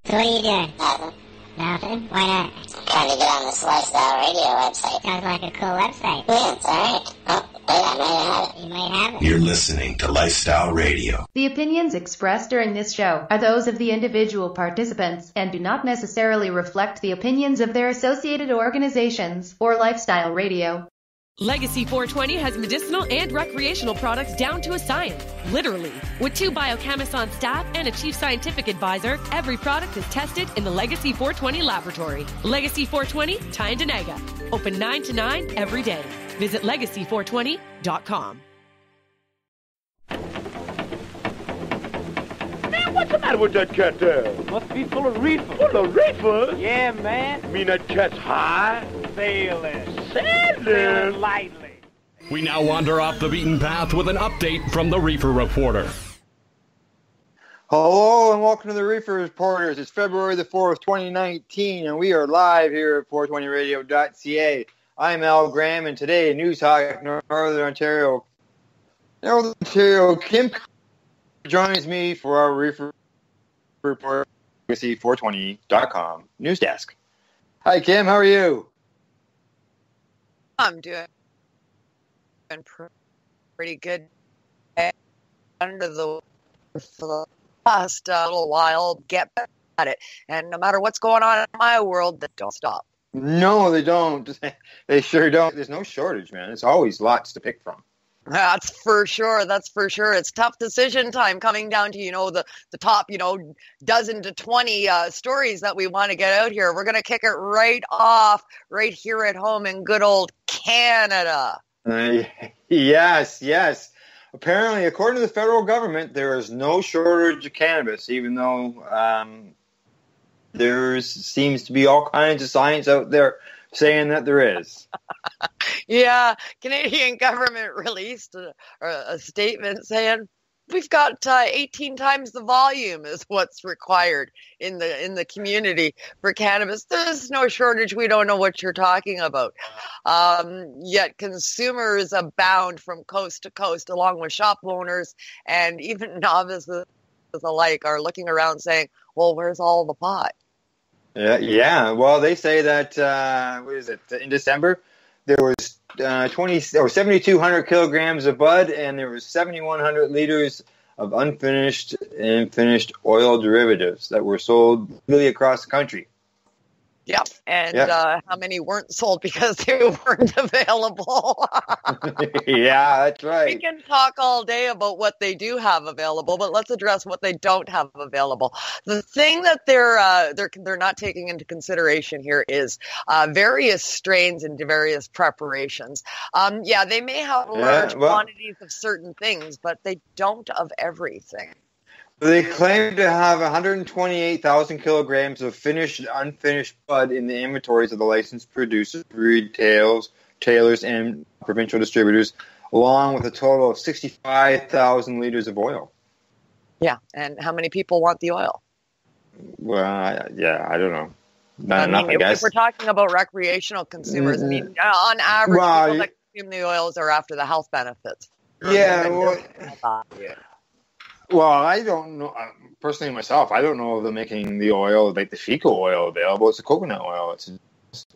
So what are you doing? Nothing. Nothing? Why not? Trying to get on this Lifestyle Radio website. Sounds like a cool website. Yeah, it's alright. Oh, wait, I might have it. You might have it. You're listening to Lifestyle Radio. The opinions expressed during this show are those of the individual participants and do not necessarily reflect the opinions of their associated organizations or Lifestyle Radio. Legacy 420 has medicinal and recreational products down to a science, literally. With 2 biochemists on staff and a chief scientific advisor, every product is tested in the Legacy 420 laboratory. Legacy 420, Tyndonega. Open 9 to 9 every day. Visit legacy420.com. Man, what's the matter with that cat there? Must be full of reefer. Full of reefers? Yeah, man. Mean that cat's high? Sailing. Sailing? Lightly. We now wander off the beaten path with an update from the Reefer Reporter. Hello and welcome to the Reefer Reporters. It's February the 4th, 2019, and we are live here at 420radio.ca. I'm Al Graham, and today, News Talk, Northern Ontario, Kim joins me for our Reefer Report, legacy420.com news desk. Hi, Kim. How are you? I'm doing pretty good. Under the for the past little while, get back at it. And no matter what's going on in my world, they don't stop. No, they don't. They sure don't. There's no shortage, man. There's always lots to pick from. That's for sure. That's for sure. It's tough decision time coming down to, the top, dozen to 20 stories that we want to get out here. We're going to kick it right off right here at home in good old Canada. Yes. Apparently, according to the federal government, there is no shortage of cannabis, even though there seems to be all kinds of science out there saying that there is. Yeah, Canadian government released a statement saying we've got 18 times the volume is what's required in the community for cannabis. There's no shortage. We don't know what you're talking about. Yet consumers abound from coast to coast, along with shop owners and even novices alike are looking around saying, well, where's all the pot? Yeah. Well, they say that, in December, there was 7,200 kilograms of bud, and there was 7,100 liters of unfinished and finished oil derivatives that were sold really across the country. Yep. And how many weren't sold because they weren't available? Yeah, that's right. We can talk all day about what they do have available, but let's address what they don't have available. The thing that they're not taking into consideration here is various strains and various preparations. They may have large quantities of certain things, but they don't of everything. They claim to have 128,000 kilograms of finished and unfinished bud in the inventories of the licensed producers, retailers, and provincial distributors, along with a total of 65,000 liters of oil. Yeah, and how many people want the oil? Well, I don't know. Not enough, I guess. If we're talking about recreational consumers, on average, people that consume the oils are after the health benefits. Well, I don't know. Personally, myself, I don't know if they're making the oil, like the fecal oil, available. It's the coconut oil.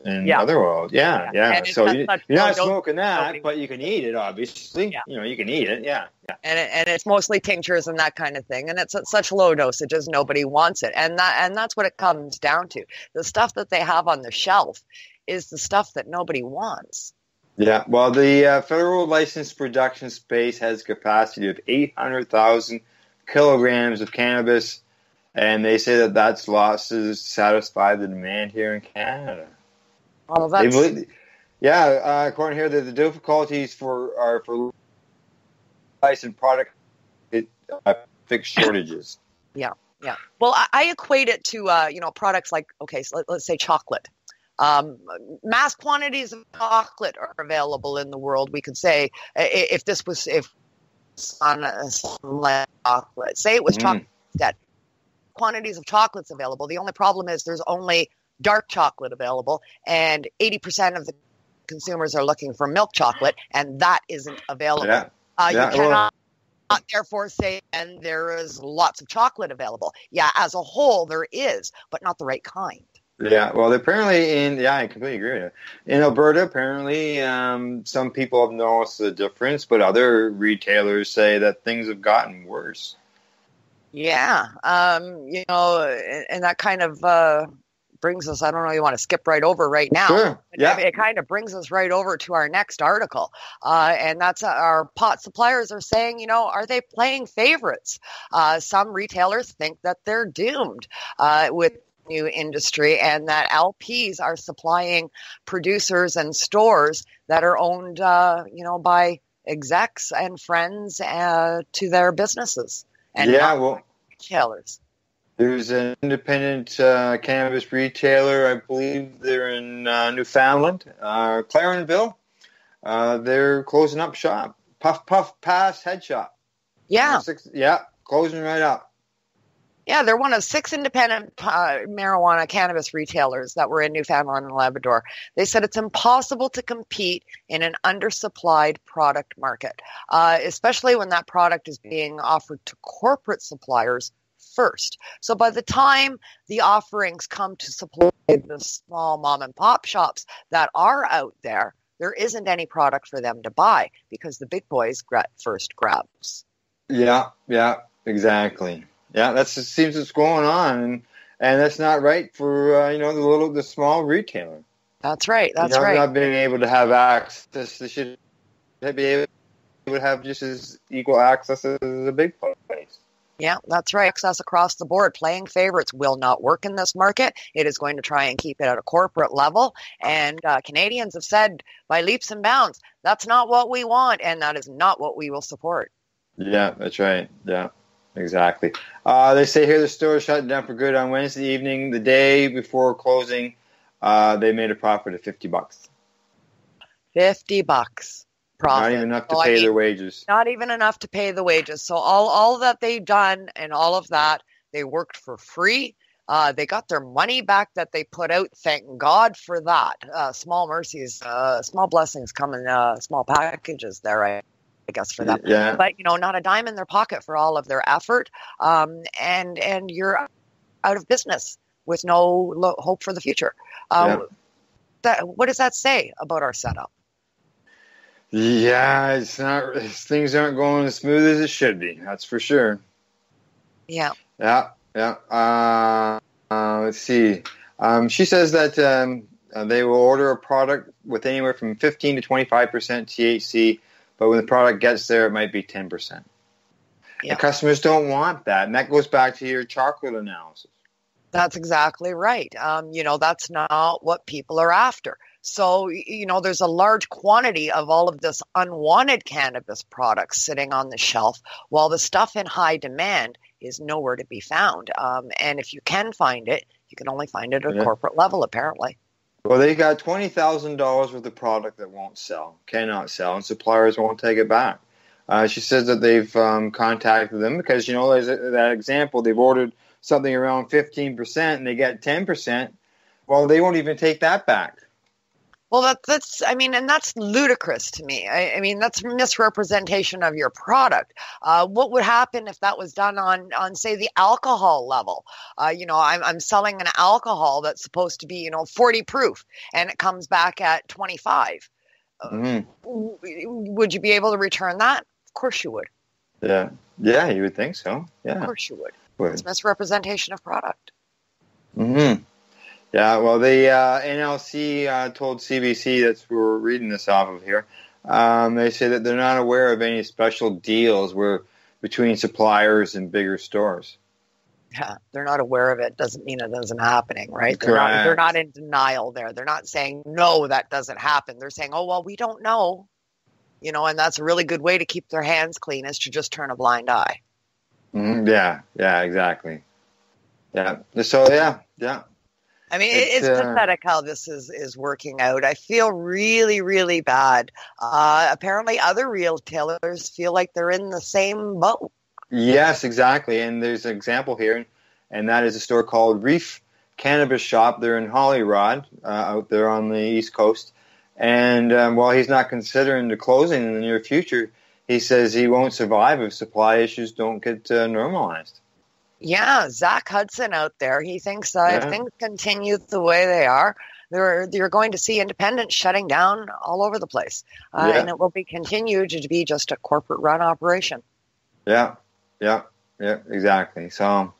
And other oils. Yeah. So you're not smoking that, but you can eat it, obviously. Yeah. You can eat it, yeah. And it's mostly tinctures and that kind of thing. And it's at such low dosages, nobody wants it. And that's what it comes down to. The stuff that they have on the shelf is the stuff that nobody wants. Yeah, well, the federal licensed production space has a capacity of 800,000 kilograms of cannabis, and they say that that's lost to satisfy the demand here in Canada. Oh, that's... According here, the difficulties for licensed product fixed shortages. Yeah. Well, I equate it to products like, so let's say chocolate. Mass quantities of chocolate are available in the world. We could say if on like chocolate, say it was chocolate instead. Quantities of chocolates available. The only problem is there's only dark chocolate available, and 80% of the consumers are looking for milk chocolate, and that isn't available. You cannot therefore saying there is lots of chocolate available. Yeah, as a whole there is, but not the right kind. Yeah, well, apparently I completely agree with you. In Alberta, apparently, some people have noticed the difference, but other retailers say that things have gotten worse. Yeah, and that kind of brings us, I don't know, you want to skip right over right now. Sure, yeah. It kind of brings us right over to our next article, and that's our pot suppliers are saying, are they playing favorites? Some retailers think that they're doomed with new industry, and that LPs are supplying producers and stores that are owned, by execs and friends to their businesses. And retailers. There's an independent cannabis retailer, I believe they're in Newfoundland, Clarenville. They're closing up shop. Puff Puff Pass Head Shop. Yeah. Closing right up. Yeah, they're one of 6 independent marijuana cannabis retailers that were in Newfoundland and Labrador. They said it's impossible to compete in an undersupplied product market, especially when that product is being offered to corporate suppliers first. So by the time the offerings come to supply the small mom and pop shops that are out there, there isn't any product for them to buy because the big boys get first grabs. Yeah, exactly. Yeah, that seems what's going on, and that's not right for the small retailer. That's right. That's right. Not being able to have access, they should be able to have just as equal access as a big place. Yeah, that's right. Access across the board. Playing favorites will not work in this market. It is going to try and keep it at a corporate level. And Canadians have said by leaps and bounds, that's not what we want, and that is not what we will support. Yeah, that's right. Yeah. Exactly. They say here the store shut down for good on Wednesday evening. The day before closing, they made a profit of $50. $50 profit. Not even enough to pay their wages. Not even enough to pay the wages. So all that they've done and all of that, they worked for free. They got their money back that they put out. Thank God for that. Small mercies, small blessings come in small packages there, right? I guess for them, but not a dime in their pocket for all of their effort, and you're out of business with no hope for the future. What does that say about our setup? Yeah, it's not. Things aren't going as smooth as it should be. That's for sure. Yeah. Let's see. She says that they will order a product with anywhere from 15 to 25% THC. But when the product gets there, it might be 10%. Yeah. And customers don't want that. And that goes back to your chocolate analysis. That's exactly right. That's not what people are after. So, there's a large quantity of all of this unwanted cannabis products sitting on the shelf, while the stuff in high demand is nowhere to be found. And if you can find it, you can only find it at a corporate level, apparently. Well, they got $20,000 worth of product that won't sell, cannot sell, and suppliers won't take it back. She says that they've contacted them because, as that example, they've ordered something around 15% and they get 10%. Well, they won't even take that back. Well, that's ludicrous to me. I mean, that's misrepresentation of your product. What would happen if that was done on say, the alcohol level? I'm selling an alcohol that's supposed to be, 40 proof, and it comes back at 25. Would you be able to return that? Of course you would. Yeah, you would think so. Yeah, of course you would. It's misrepresentation of product. Mm-hmm. Yeah, well, the NLC told CBC, that's who we're reading this off of here, they say that they're not aware of any special deals between suppliers and bigger stores. Yeah, they're not aware of it. Doesn't mean it isn't happening, right? Correct. They're not in denial there. They're not saying, no, that doesn't happen. They're saying, oh, well, we don't know. And that's a really good way to keep their hands clean, is to just turn a blind eye. Mm-hmm. Yeah, exactly. Yeah, so, yeah. I mean, it's pathetic how this is working out. I feel really, really bad. Apparently other retailers feel like they're in the same boat. Yes, exactly. And there's an example here, and that is a store called Reefer Cannabis Shop. They're in Hollyrod, out there on the East Coast. And while he's not considering the closing in the near future, he says he won't survive if supply issues don't get normalized. Yeah, Zach Hudson out there, he thinks if things continue the way they are, you're going to see independents shutting down all over the place. And it will be continued to be just a corporate-run operation. Yeah, exactly. So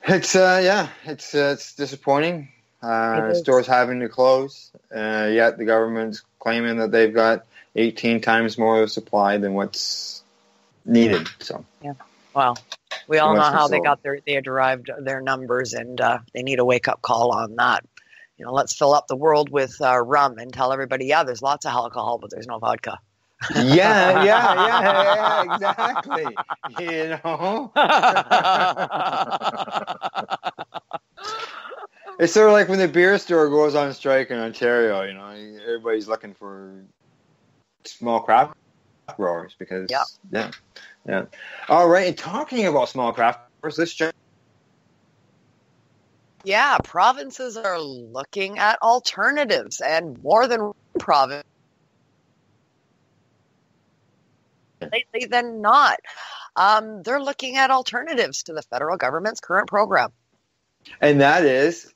it's disappointing. Stores having to close, yet the government's claiming that they've got 18 times more of supply than what's needed. So yeah, well, we all know how they derived their numbers, and they need a wake-up call on that. You know, let's fill up the world with rum and tell everybody, there's lots of alcohol, but there's no vodka. Yeah, exactly. You know, it's sort of like when the beer store goes on strike in Ontario. You know, everybody's looking for small craft growers because yeah. All right, and talking about small craft growers, let's check. Yeah, provinces are looking at alternatives, and more than one province lately than not. They're looking at alternatives to the federal government's current program. And that is,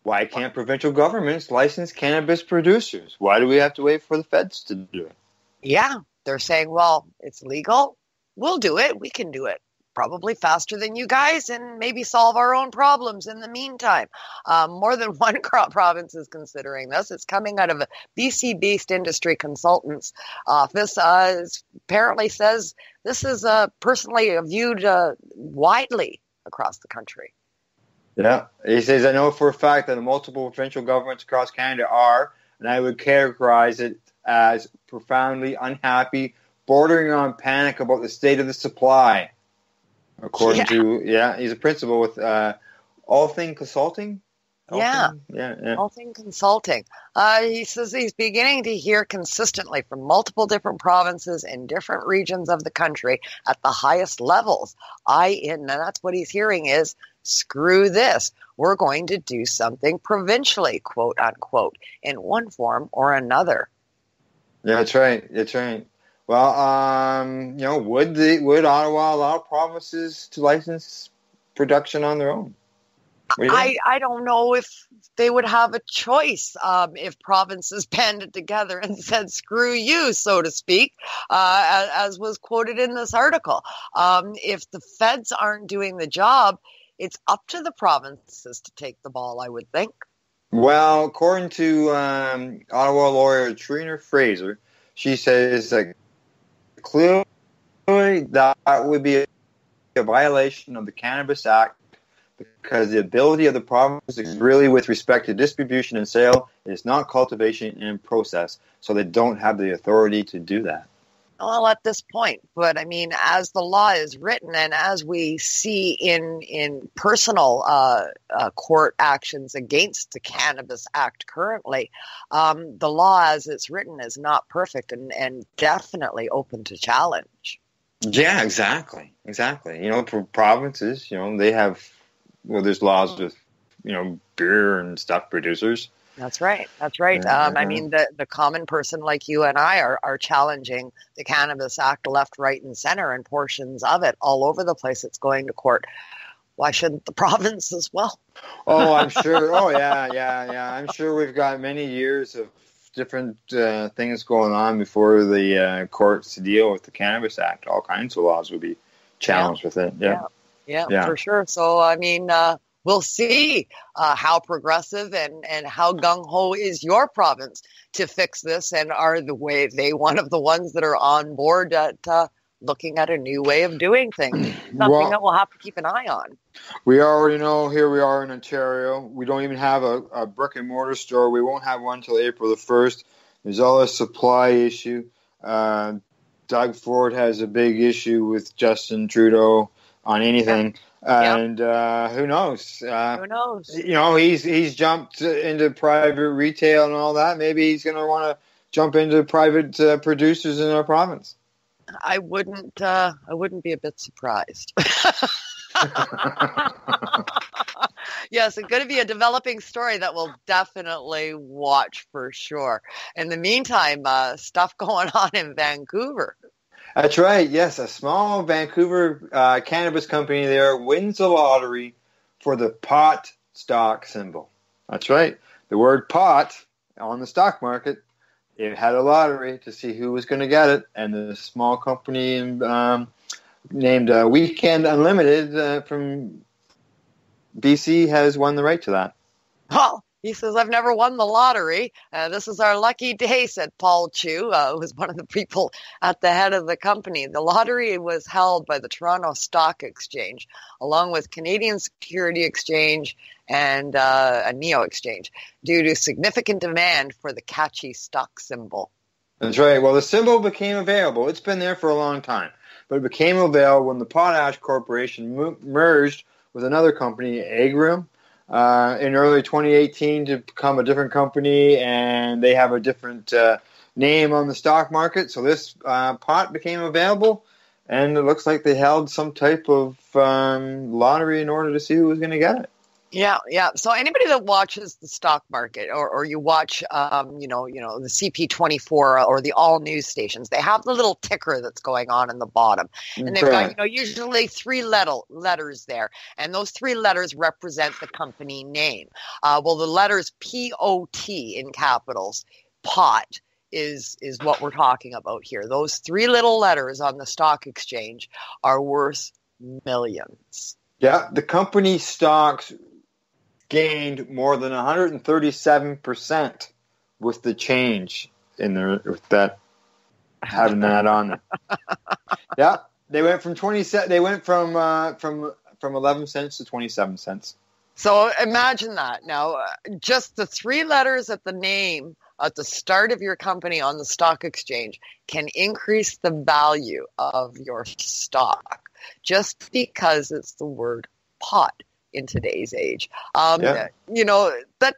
why can't provincial governments license cannabis producers? Why do we have to wait for the feds to do it? Yeah, they're saying, well, it's legal. We'll do it. We can do it probably faster than you guys and maybe solve our own problems in the meantime. More than one province is considering this. It's coming out of a BC-based industry consultant's office. Apparently says this is personally viewed widely across the country. Yeah, he says, I know for a fact that multiple provincial governments across Canada are, and I would characterize it as profoundly unhappy, bordering on panic about the state of the supply. According to, he's a principal with All Thing Consulting. All Thing Consulting. He says he's beginning to hear consistently from multiple different provinces in different regions of the country at the highest levels. And that's what he's hearing is, screw this. We're going to do something provincially, quote unquote, in one form or another. Yeah, that's right. Well, would Ottawa allow provinces to license production on their own? I don't know if they would have a choice if provinces banded together and said, screw you, so to speak, as was quoted in this article. If the feds aren't doing the job, it's up to the provinces to take the ball, I would think. Well, according to Ottawa lawyer Trina Fraser, she says that clearly that would be a violation of the Cannabis Act because the ability of the province is really with respect to distribution and sale. It is not cultivation and process, so they don't have the authority to do that. Well, at this point, but I mean, as the law is written and as we see in personal court actions against the Cannabis Act currently, the law as it's written is not perfect and definitely open to challenge. Yeah, exactly. You know, for provinces, you know, they have, there's laws with, beer and stuff producers. That's right. I mean, the common person like you and I are challenging the Cannabis Act left, right, and center, and portions of it all over the place. It's going to court. Why shouldn't the province as well? Oh, I'm sure. Oh, yeah. I'm sure we've got many years of different things going on before the courts to deal with the Cannabis Act. All kinds of laws would be challenged with it. Yeah, for sure. So, I mean, we'll see how progressive and how gung-ho is your province to fix this, and are they one of the ones that are on board at looking at a new way of doing things? Something that we'll have to keep an eye on. We already know here we are in Ontario. We don't even have a brick-and-mortar store. We won't have one until April the 1st. There's all a supply issue. Doug Ford has a big issue with Justin Trudeau on anything. And who knows? Who knows? He's jumped into private retail and all that. Maybe he's going to want to jump into private producers in our province. I wouldn't be a bit surprised. Yes, it's going to be a developing story that we'll definitely watch for sure. In the meantime, stuff going on in Vancouver. That's right. Yes, a small Vancouver cannabis company there wins the lottery for the pot stock symbol. That's right. The word pot on the stock market, it had a lottery to see who was going to get it, and the small company named Weekend Unlimited from BC has won the right to that. Well, he says, I've never won the lottery. This is our lucky day, said Paul Chu, who was one of the people at the head of the company. The lottery was held by the Toronto Stock Exchange, along with Canadian Security Exchange and a Neo Exchange, due to significant demand for the catchy stock symbol. That's right. Well, the symbol became available. It's been there for a long time, but it became available when the Potash Corporation merged with another company, Agrium, in early 2018 to become a different company, and they have a different name on the stock market. So this pot became available, and it looks like they held some type of lottery in order to see who was going to get it. Yeah. So anybody that watches the stock market, or you watch, the CP24 or the all news stations, they have the little ticker that's going on in the bottom, and they've got usually three letters there, and those three letters represent the company name. Well, the letters POT in capitals, pot, is what we're talking about here. Those three little letters on the stock exchange are worth millions. Yeah, the company stocks gained more than 137% with the change in there, with that, having that on there. Yeah, they went from 11 cents to 27 cents. So imagine that. Now, just the three letters at the name at the start of your company on the stock exchange can increase the value of your stock just because it's the word pot in today's age. That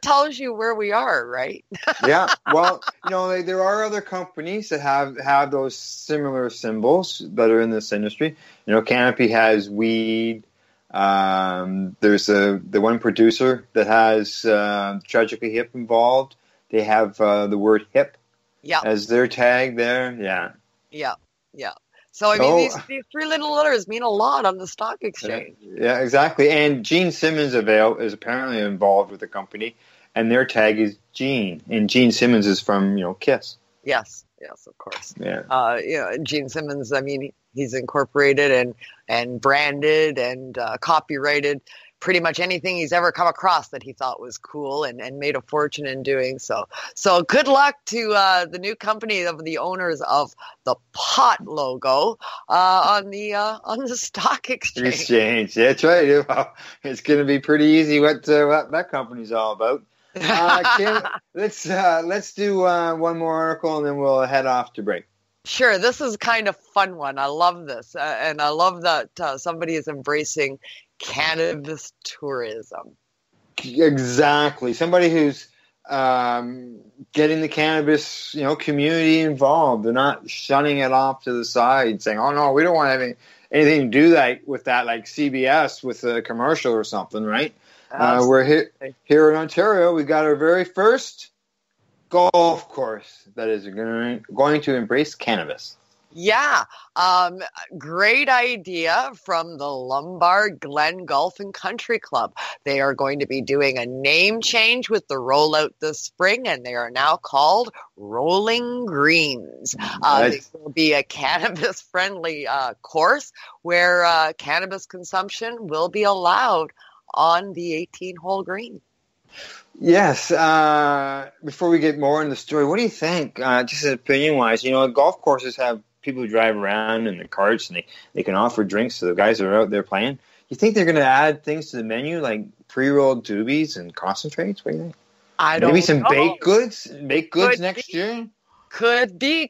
tells you where we are, right? Yeah. Well, there are other companies that have those similar symbols that are in this industry. Canopy has weed. There's the one producer that has Tragically Hip involved. They have the word hip as their tag there. Yeah. So, I mean, these three little letters mean a lot on the stock exchange. Yeah, exactly. And Gene Simmons is apparently involved with the company, and their tag is Gene. And Gene Simmons is from, Kiss. Yes, of course. Yeah. Gene Simmons, I mean, he's incorporated and branded and copyrighted pretty much anything he's ever come across that he thought was cool and made a fortune in doing so. So good luck to the new company of the owners of the pot logo on the stock exchange. That's right. Well, it's going to be pretty easy what that company's all about. Kim, let's do one more article and then we'll head off to break. Sure, this is kind of fun one. I love this, and I love that somebody is embracing cannabis tourism. Exactly. Somebody who's getting the cannabis, community involved. They're not shunning it off to the side, saying, "Oh no, we don't want to have anything to do with that, like CBS with a commercial or something." Right? We're here in Ontario. We got our very first golf course that is going to embrace cannabis. Yeah, great idea from the Lombard Glen Golf and Country Club. They are going to be doing a name change with the rollout this spring, and they are now called Rolling Greens. This will be a cannabis-friendly course where cannabis consumption will be allowed on the 18-hole green. Yes. Before we get more into the story, what do you think, just opinion-wise? Golf courses have people who drive around in the carts, and they can offer drinks to the guys that are out there playing. You think they're going to add things to the menu, like pre-rolled doobies and concentrates? What do you think? I don't know. Maybe some baked goods next year? Could be.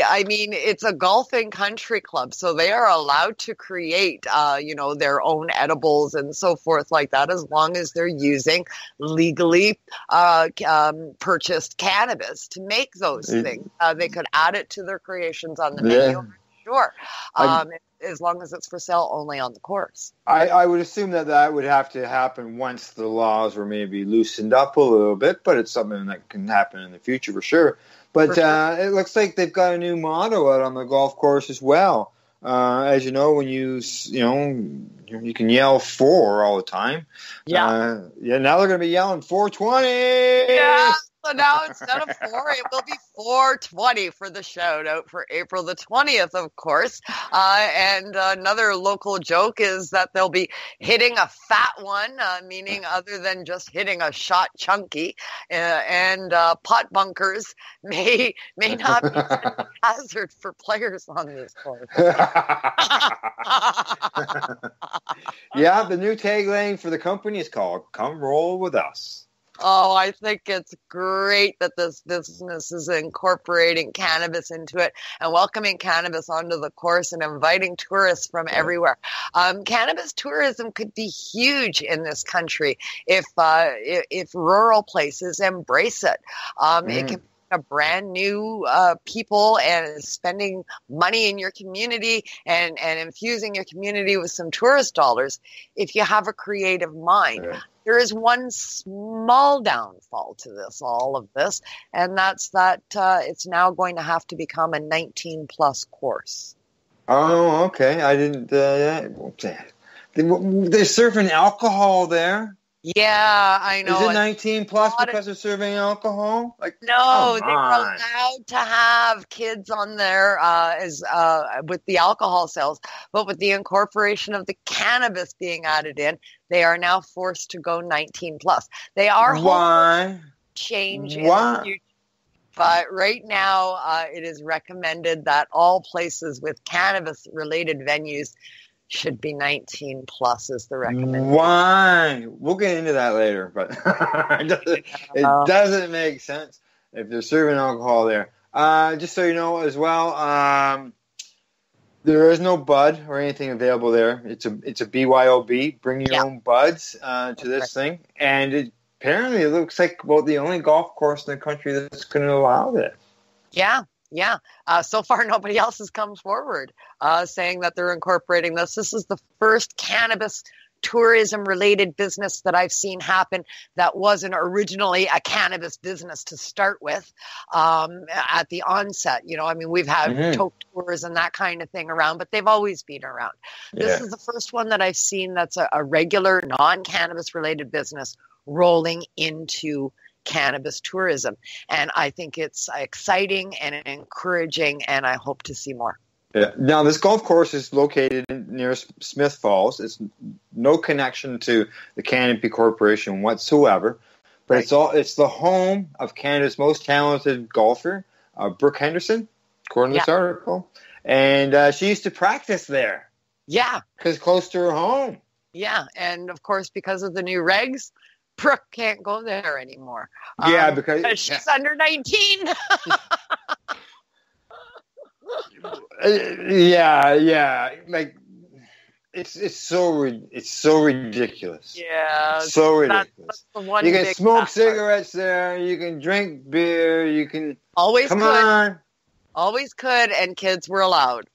I mean, it's a golf and country club, so they are allowed to create, their own edibles and so forth like that, as long as they're using legally purchased cannabis to make those things. They could add it to their creations on the menu. sure. As long as it's for sale only on the course. I would assume that would have to happen once the laws were maybe loosened up a little bit, but it's something that can happen in the future for sure. But it looks like they've got a new motto out on the golf course as well. As you know, when you can yell 4 all the time. Yeah. Now they're going to be yelling 420. Yeah. So now instead of 4, it will be 420 for the shout out for April the 20th, of course. And another local joke is that they'll be hitting a fat one, meaning other than just hitting a shot chunky. And pot bunkers may not be a hazard for players on this course. Yeah, the new tagline for the company is called "Come Roll With Us." Oh, I think it's great that this business is incorporating cannabis into it and welcoming cannabis onto the course and inviting tourists from everywhere. Cannabis tourism could be huge in this country if rural places embrace it. It can a brand new people and spending money in your community and infusing your community with some tourist dollars if you have a creative mind. Yeah. There is one small downfall to all of this, and that's that it's now going to have to become a 19-plus course. Oh, okay. I didn't... they're serving alcohol there? Yeah, I know. Is it 19 plus because they're serving alcohol? No, they were allowed to have kids on there with the alcohol sales, but with the incorporation of the cannabis being added in, they are now forced to go 19 plus. They are Why? Change in the future. But right now, it is recommended that all places with cannabis-related venues should be 19 plus is the recommendation. Why? We'll get into that later, but it doesn't make sense if they're serving alcohol there. Just so you know as well, there is no bud or anything available there. It's a BYOB, bring your own buds to this thing. And apparently it looks like the only golf course in the country that's going to allow this. Yeah. Yeah. So far, nobody else has come forward saying that they're incorporating this. This is the first cannabis tourism-related business that I've seen happen that wasn't originally a cannabis business to start with at the onset. We've had tote tours and that kind of thing around, but they've always been around. This is the first one that I've seen that's a regular non-cannabis-related business rolling into cannabis tourism, and I think it's exciting and encouraging, and I hope to see more. Yeah. Now, this golf course is located near Smith Falls. It's no connection to the Canopy Corporation whatsoever, but it's the home of Canada's most talented golfer, Brooke Henderson, according to this article, and she used to practice there. Yeah, because close to her home. Yeah, and of course, because of the new regs, Brooke can't go there anymore. Because she's under 19. Like it's so ridiculous. Yeah, so ridiculous. That's the one you can smoke cigarettes there. You can drink beer. You can always could, and kids were allowed.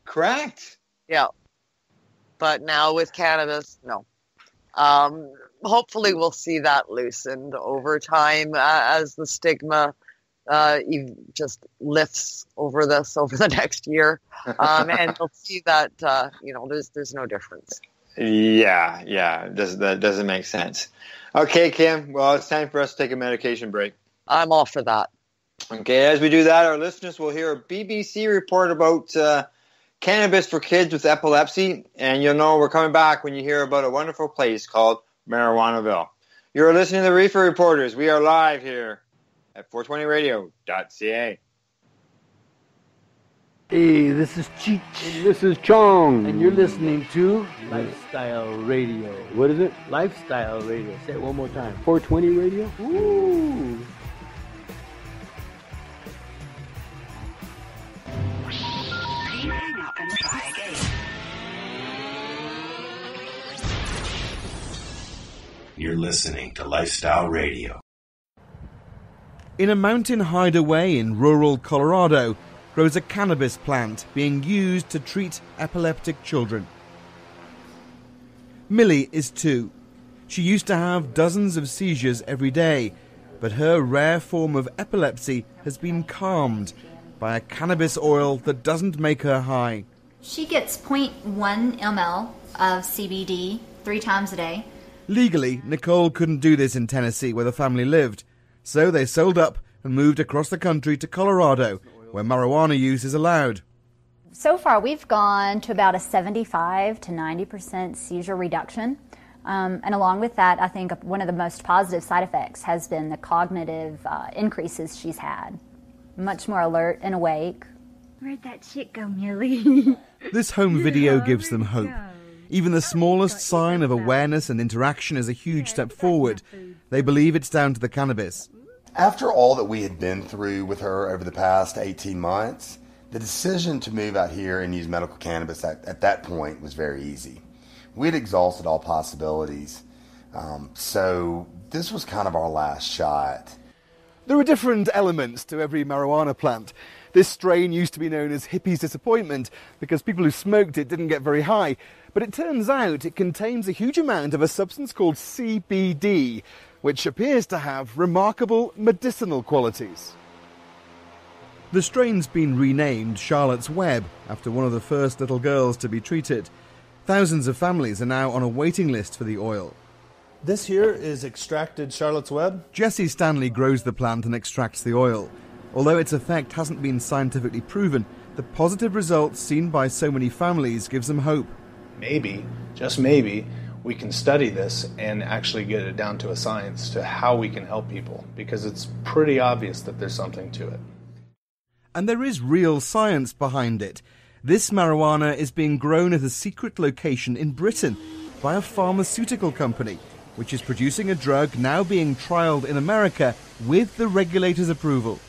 Correct. Yeah, but now with cannabis, no. Hopefully we'll see that loosened over time as the stigma just lifts over the next year. And we'll see that, there's no difference. Yeah. That doesn't make sense. Okay, Kim. Well, it's time for us to take a medication break. I'm all for that. Okay, as we do that, our listeners will hear a BBC report about cannabis for kids with epilepsy. And you'll know we're coming back when you hear about a wonderful place called Marijuanaville. You're listening to the Reefer Reporters. We are live here at 420radio.ca. Hey, this is Cheech. And this is Chong. And you're listening to Lifestyle Radio. What is it? Lifestyle Radio. Say it one more time. 420 Radio? Woo! Hang up and try again. You're listening to Lifestyle Radio. In a mountain hideaway in rural Colorado, grows a cannabis plant being used to treat epileptic children. Millie is 2. She used to have dozens of seizures every day, but her rare form of epilepsy has been calmed by a cannabis oil that doesn't make her high. She gets 0.1 ml of CBD 3 times a day. Legally, Nicole couldn't do this in Tennessee, where the family lived, so they sold up and moved across the country to Colorado, where marijuana use is allowed. So far, we've gone to about a 75 to 90% seizure reduction. And along with that, I think one of the most positive side effects has been the cognitive increases she's had. Much more alert and awake. Where'd that shit go, Millie? This home video gives them hope. Even the smallest sign of awareness and interaction is a huge step forward. They believe it's down to the cannabis. After all that we had been through with her over the past 18 months, the decision to move out here and use medical cannabis at that point was very easy. We had exhausted all possibilities, so this was kind of our last shot. There are different elements to every marijuana plant. This strain used to be known as hippie's disappointment because people who smoked it didn't get very high. But it turns out it contains a huge amount of a substance called CBD, which appears to have remarkable medicinal qualities. The strain's been renamed Charlotte's Web after one of the first little girls to be treated. Thousands of families are now on a waiting list for the oil. This here is extracted Charlotte's Web. Jesse Stanley grows the plant and extracts the oil. Although its effect hasn't been scientifically proven, the positive results seen by so many families gives them hope. Maybe, just maybe, we can study this and actually get it down to a science to how we can help people, because it's pretty obvious that there's something to it. And there is real science behind it. This marijuana is being grown at a secret location in Britain by a pharmaceutical company, which is producing a drug now being trialled in America with the regulator's approval.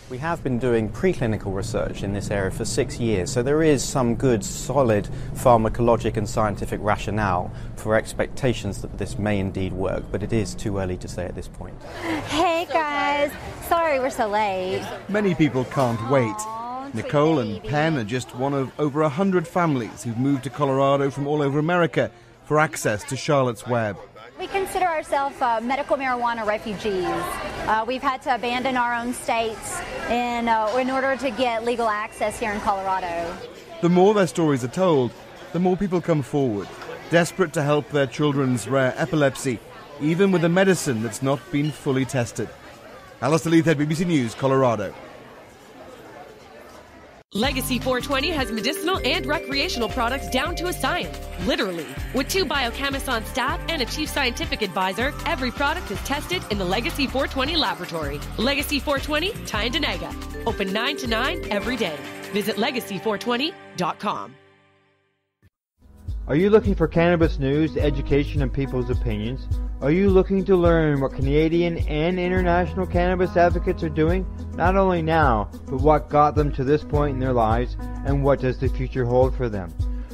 We have been doing preclinical research in this area for 6 years, so there is some good, solid pharmacologic and scientific rationale for expectations that this may indeed work, but it is too early to say at this point. Hey guys, sorry we're so late. Many people can't wait. Nicole and Penn are just one of over 100 families who've moved to Colorado from all over America for access to Charlotte's Web. We consider ourselves medical marijuana refugees. We've had to abandon our own states in order to get legal access here in Colorado. The more their stories are told, the more people come forward, desperate to help their children's rare epilepsy, even with a medicine that's not been fully tested. Alistair Leithhead, BBC News, Colorado. Legacy 420 has medicinal and recreational products down to a science, literally. With 2 biochemists on staff and a chief scientific advisor, every product is tested in the Legacy 420 laboratory. Legacy 420, Tyendinaga. Open 9 to 9 every day. Visit legacy420.com. Are you looking for cannabis news, education, and people's opinions? Are you looking to learn what Canadian and international cannabis advocates are doing, not only now, but what got them to this point in their lives, and what does the future hold for them?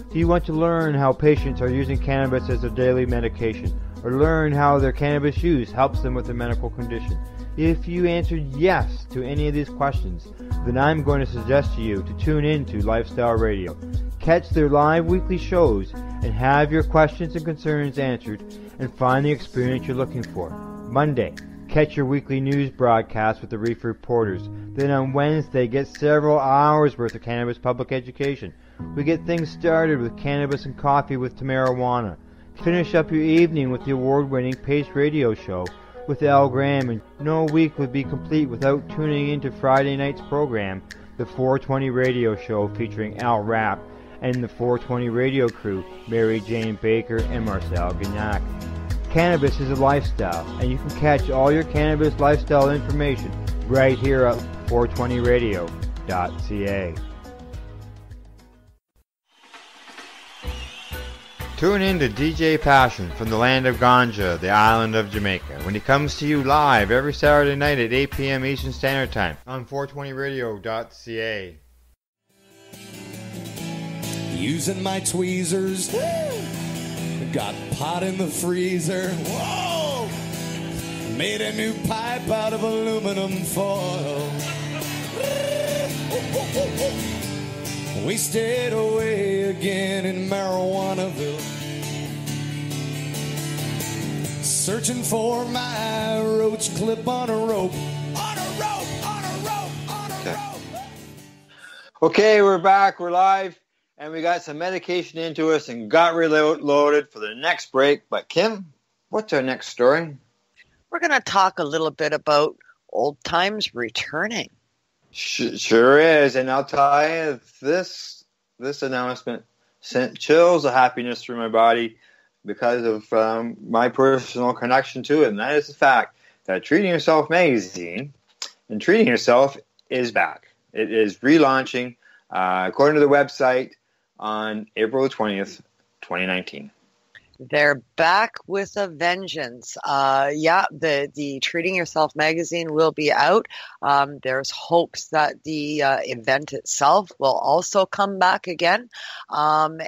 Do you want to learn how patients are using cannabis as a daily medication, or learn how their cannabis use helps them with their medical condition? If you answered yes to any of these questions, then I'm going to suggest to you to tune in to Lifestyle Radio. Catch their live weekly shows and have your questions and concerns answered and find the experience you're looking for. Monday, catch your weekly news broadcast with the Reefer Reporters. Then on Wednesday, get several hours worth of cannabis public education. We get things started with Cannabis and Coffee with Tamarawana. Finish up your evening with the award-winning Pace Radio Show with Al Graham, and no week would be complete without tuning into Friday night's program, the 420 Radio Show featuring Al Rapp and the 420 radio crew, Mary Jane Baker and Marcel Gignac. Cannabis is a lifestyle, and you can catch all your cannabis lifestyle information right here at 420radio.ca. Tune in to DJ Passion from the land of Ganja, the island of Jamaica, when he comes to you live every Saturday night at 8 p.m. Eastern Standard Time on 420radio.ca. Using my tweezers, got pot in the freezer, whoa! Made a new pipe out of aluminum foil. We stayed away again in Marijuanaville, searching for my roach clip on a rope. Okay, we're back. We're live. And we got some medication into us and got reloaded for the next break. But Kim, what's our next story? We're going to talk a little bit about old times returning. Sure is. And I'll tell you, this announcement sent chills of happiness through my body because of my personal connection to it. And that is the fact that Treating Yourself magazine and Treating Yourself is back. It is relaunching, according to the website, on April 20th, 2019. They're back with a vengeance. The Treating Yourself magazine will be out. There's hopes that the event itself will also come back again. And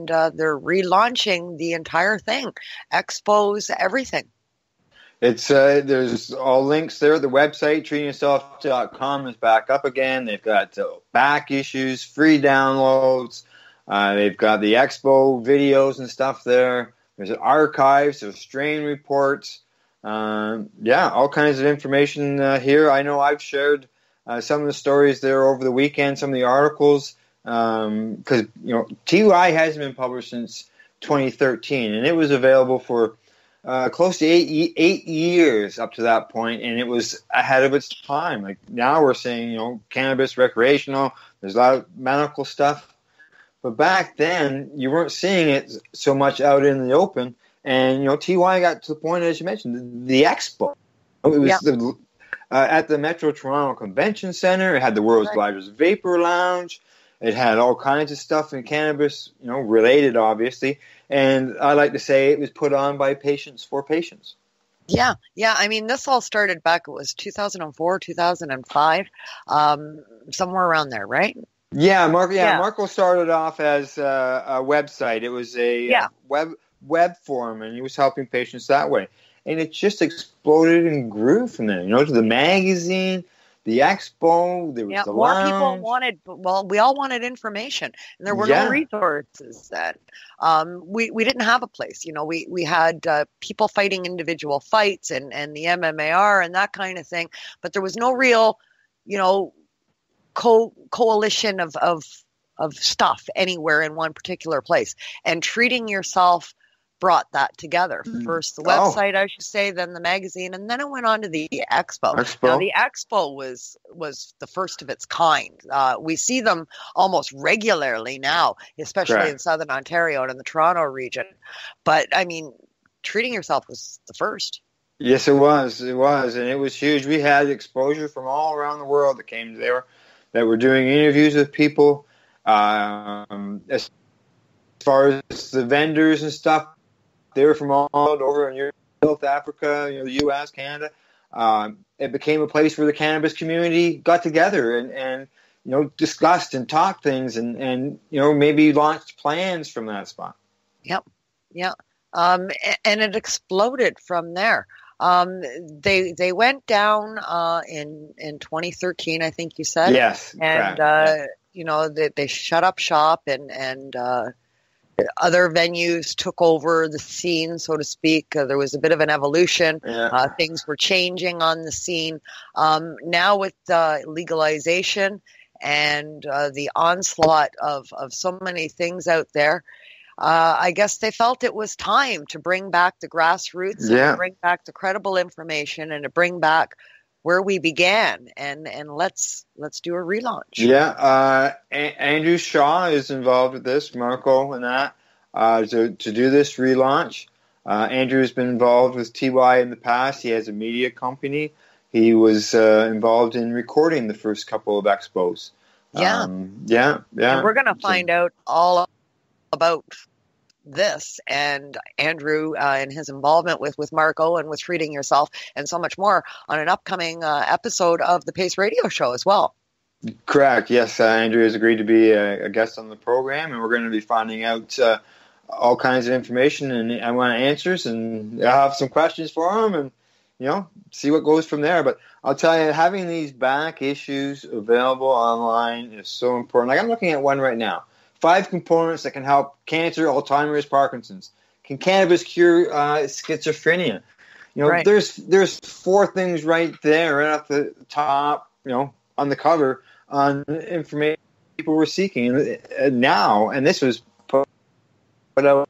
they're relaunching the entire thing. Expos, everything. It's there's all links there. The website, treatingyourself.com, is back up again. They've got back issues, free downloads. They've got the expo videos and stuff there. There's archives, there's strain reports. All kinds of information here. I know I've shared some of the stories there over the weekend, some of the articles, because TUI hasn't been published since 2013, and it was available for close to eight years up to that point, and it was ahead of its time. Like now we're saying, cannabis recreational. There's a lot of medical stuff. But back then, you weren't seeing it so much out in the open. And, TY got to the point, as you mentioned, the expo. It was at the Metro Toronto Convention Center. It had the world's largest vapor lounge. It had all kinds of stuff in cannabis, related, obviously. And I like to say it was put on by patients for patients. Yeah. I mean, this all started back, it was 2004, 2005, somewhere around there, right? Marco started off as a website. It was a web forum, and he was helping patients that way. And it just exploded and grew from there. To the magazine, the expo, there was the more lounge. People wanted. Well, we all wanted information, and there were no resources then. We didn't have a place. We had people fighting individual fights and the MMAR and that kind of thing, but there was no real, coalition of stuff anywhere in one particular place. And Treating Yourself brought that together. First the website, I should say, then the magazine, and then it went on to the expo. Now the expo was the first of its kind. We see them almost regularly now, especially in Southern Ontario and in the Toronto region. But I mean, Treating Yourself was the first. Yes, it was, and it was huge. We had exposure from all around the world that came there, that were doing interviews with people. As far as the vendors and stuff, they were from all over in Europe, South Africa, the U.S., Canada. It became a place where the cannabis community got together and discussed and talked things and maybe launched plans from that spot. Yep. And it exploded from there. They went down in 2013, I think you said. Yes, and they shut up shop and other venues took over the scene, so to speak. There was a bit of an evolution. Things were changing on the scene. Now with legalization and the onslaught of so many things out there, I guess they felt it was time to bring back the grassroots, and to bring back the credible information, and to bring back where we began. And let's do a relaunch. Andrew Shaw is involved with this, Marco, and that to do this relaunch. Andrew has been involved with TY in the past. He has a media company. He was involved in recording the first couple of expos. And we're going to find out all about this and Andrew and his involvement with Marco and with Treating Yourself and so much more on an upcoming episode of the Pace Radio Show as well. Correct. Yes, Andrew has agreed to be a guest on the program, and we're going to be finding out all kinds of information, and I want answers, and I have some questions for him, and see what goes from there. But I'll tell you, having these back issues available online is so important. Like I'm looking at one right now. 5 components that can help cancer, Alzheimer's, Parkinson's. Can cannabis cure schizophrenia? Right. There's 4 things right there, right off the top, on the cover, on information people were seeking now, and this was put out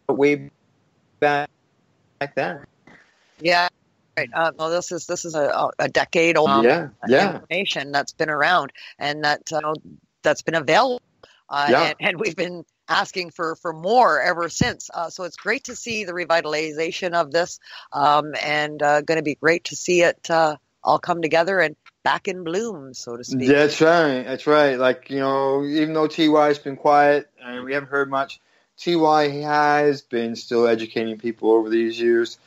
way back then. Yeah. Right. Well, this is a decade old information that's been around and that's been available, and we've been asking for more ever since. So it's great to see the revitalization of this, and going to be great to see it all come together and back in bloom, so to speak. That's right. Like, even though TY's been quiet and we haven't heard much, TY has been still educating people over these years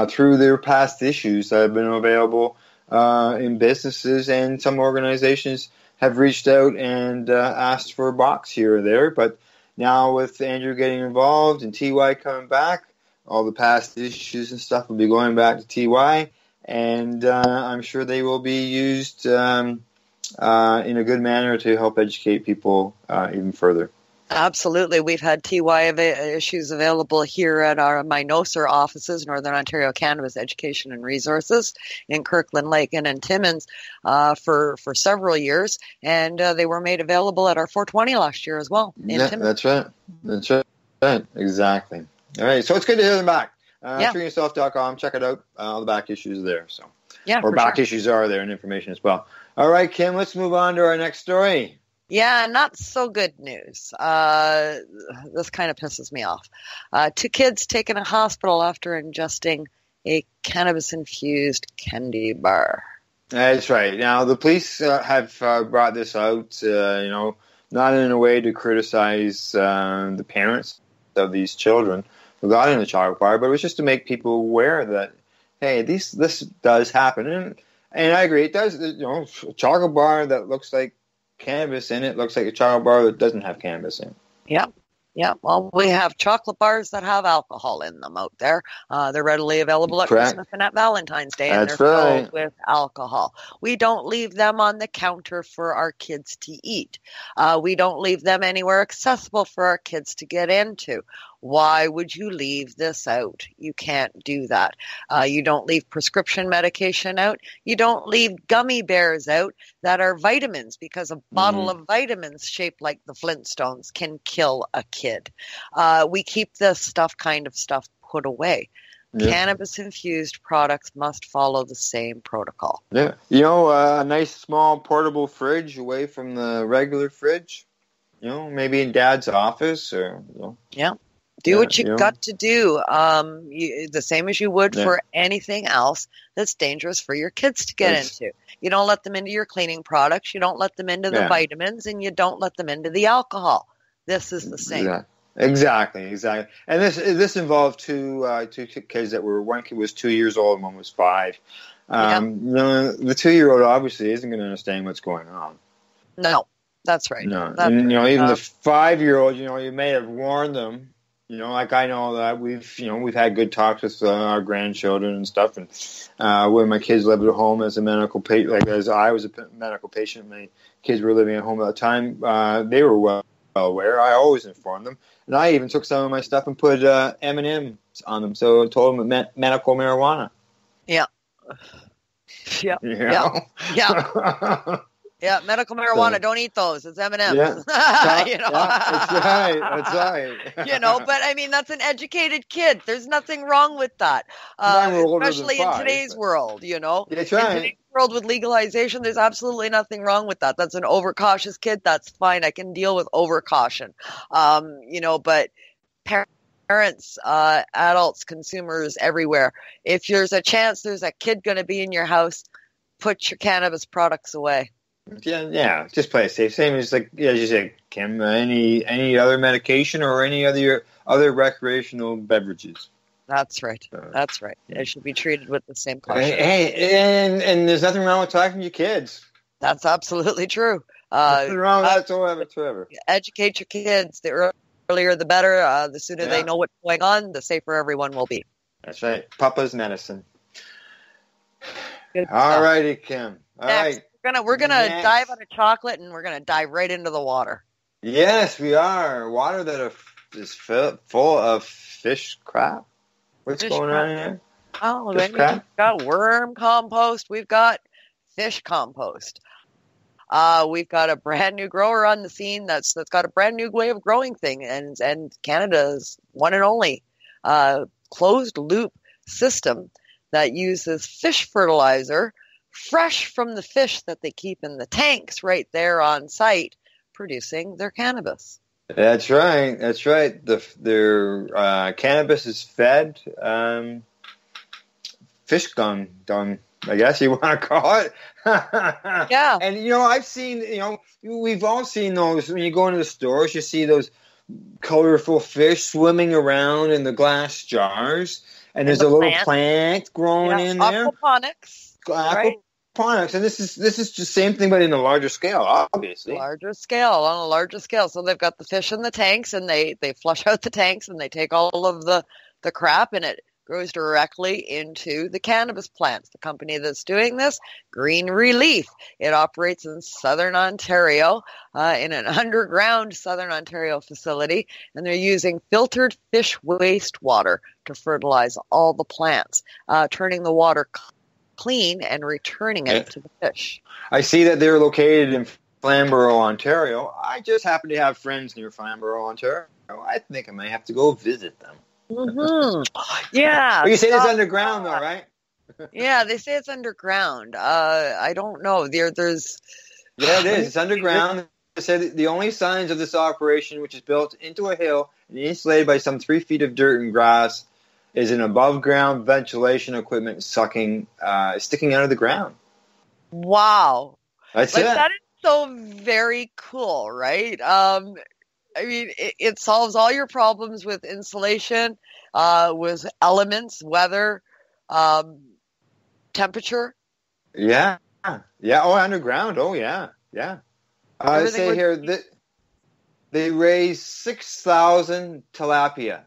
through their past issues that have been available in businesses, and some organizations have reached out and asked for a box here or there. But now with Andrew getting involved and TY coming back, all the past issues and stuff will be going back to TY, and I'm sure they will be used in a good manner to help educate people even further. Absolutely. We've had TY issues available here at my NOSER offices, Northern Ontario Cannabis Education and Resources, in Kirkland Lake and in Timmins for several years, and they were made available at our 420 last year as well. That's right. Exactly. All right, so it's good to hear them back. TreeYourself.com, check it out. All the back issues are there. Issues are there, and information as well. All right, Kim, let's move on to our next story. Yeah, not so good news. This kind of pisses me off. 2 kids taken to hospital after ingesting a cannabis-infused candy bar. That's right. Now, the police have brought this out, not in a way to criticize the parents of these children who got in the chocolate bar, but it was just to make people aware that, hey, this does happen. And I agree, it does. A chocolate bar that looks like cannabis in it looks like a chocolate bar that doesn't have cannabis in it. Yeah. Well, we have chocolate bars that have alcohol in them out there. They're readily available at Christmas and at Valentine's Day, and they're filled with alcohol. We don't leave them on the counter for our kids to eat. We don't leave them anywhere accessible for our kids to get into. Why would you leave this out? You can't do that. You don't leave prescription medication out. You don't leave gummy bears out that are vitamins, because a bottle of vitamins shaped like the Flintstones can kill a kid. We keep this kind of stuff put away. Yep. Cannabis-infused products must follow the same protocol. Yeah. A nice small portable fridge away from the regular fridge. Maybe in Dad's office or. Yeah. Do what you got to do, the same as you would for anything else that's dangerous for your kids to get into. You don't let them into your cleaning products, you don't let them into the vitamins, and you don't let them into the alcohol. This is the same. Yeah. Exactly. And this involved two kids one kid was 2 years old and one was 5. The 2-year-old obviously isn't going to understand what's going on. No, that's right. No, and even the 5-year-old, you may have warned them. Like I know that we've had good talks with our grandchildren and stuff, and when my kids lived at home as a medical patient, like as I was a medical patient, my kids were living at home at the time. They were well aware. I always informed them, and I even took some of my stuff and put M&Ms on them, so I told them it meant medical marijuana. Yeah. Yeah, medical marijuana. Don't eat those. It's M&Ms. Yeah. That's right. But I mean, that's an educated kid. There's nothing wrong with that, especially in today's world. That's right. In today's world with legalization, there's absolutely nothing wrong with that. That's an overcautious kid. That's fine. I can deal with overcaution. But parents, adults, consumers everywhere. If there's a chance there's a kid going to be in your house, put your cannabis products away. Yeah, just play it safe. Same as as you say, Kim. Any other medication or any other recreational beverages. That's right. That's right. It should be treated with the same caution. Hey, and there's nothing wrong with talking to your kids. That's absolutely true. Nothing wrong with that whatsoever. Educate your kids. The earlier, the better. The sooner they know what's going on, the safer everyone will be. That's right. Papa's medicine. Good All stuff. righty, Kim. All Next, right. we're gonna Next. dive out of chocolate and we're gonna dive right into the water. Yes, we are. Water that is full of fish crap. What's Fish going crap. on here? Oh, Fish we've crap? got worm compost. We've got fish compost. We've got a brand new grower on the scene that's got a brand new way of growing things, and Canada's one and only closed loop system that uses fish fertilizer fresh from the fish that they keep in the tanks right there on site, producing their cannabis. That's right. That's right. Their cannabis is fed fish dung, I guess you want to call it. Yeah. And, I've seen, we've all seen those. When you go into the stores, you see those colorful fish swimming around in the glass jars. And there's a little plant growing in there. Aquaponics. Right? Aquaponics. And this is just the same thing, but in a larger scale, obviously. On a larger scale. So they've got the fish in the tanks, and they flush out the tanks, and they take all of the crap, and it grows directly into the cannabis plants. The company that's doing this, Green Relief. It operates in Southern Ontario, in an underground Southern Ontario facility, and they're using filtered fish wastewater to fertilize all the plants, turning the water clean and returning it to the fish. I see that they're located in Flamborough, Ontario. I just happen to have friends near Flamborough, Ontario. I think I might have to go visit them. Mm-hmm. Yeah. But you say it's underground, though, right? Yeah, they say it's underground. I don't know. There's. Yeah, it is. It's underground. They said the only signs of this operation, which is built into a hill and insulated by some 3 feet of dirt and grass, is an above-ground ventilation equipment sticking out of the ground. Wow. That's it. That is so very cool, right? I mean, it solves all your problems with insulation, with elements, weather, temperature. Yeah. Yeah. Oh, underground. Oh, yeah. Yeah. I say here that they raise 6,000 tilapia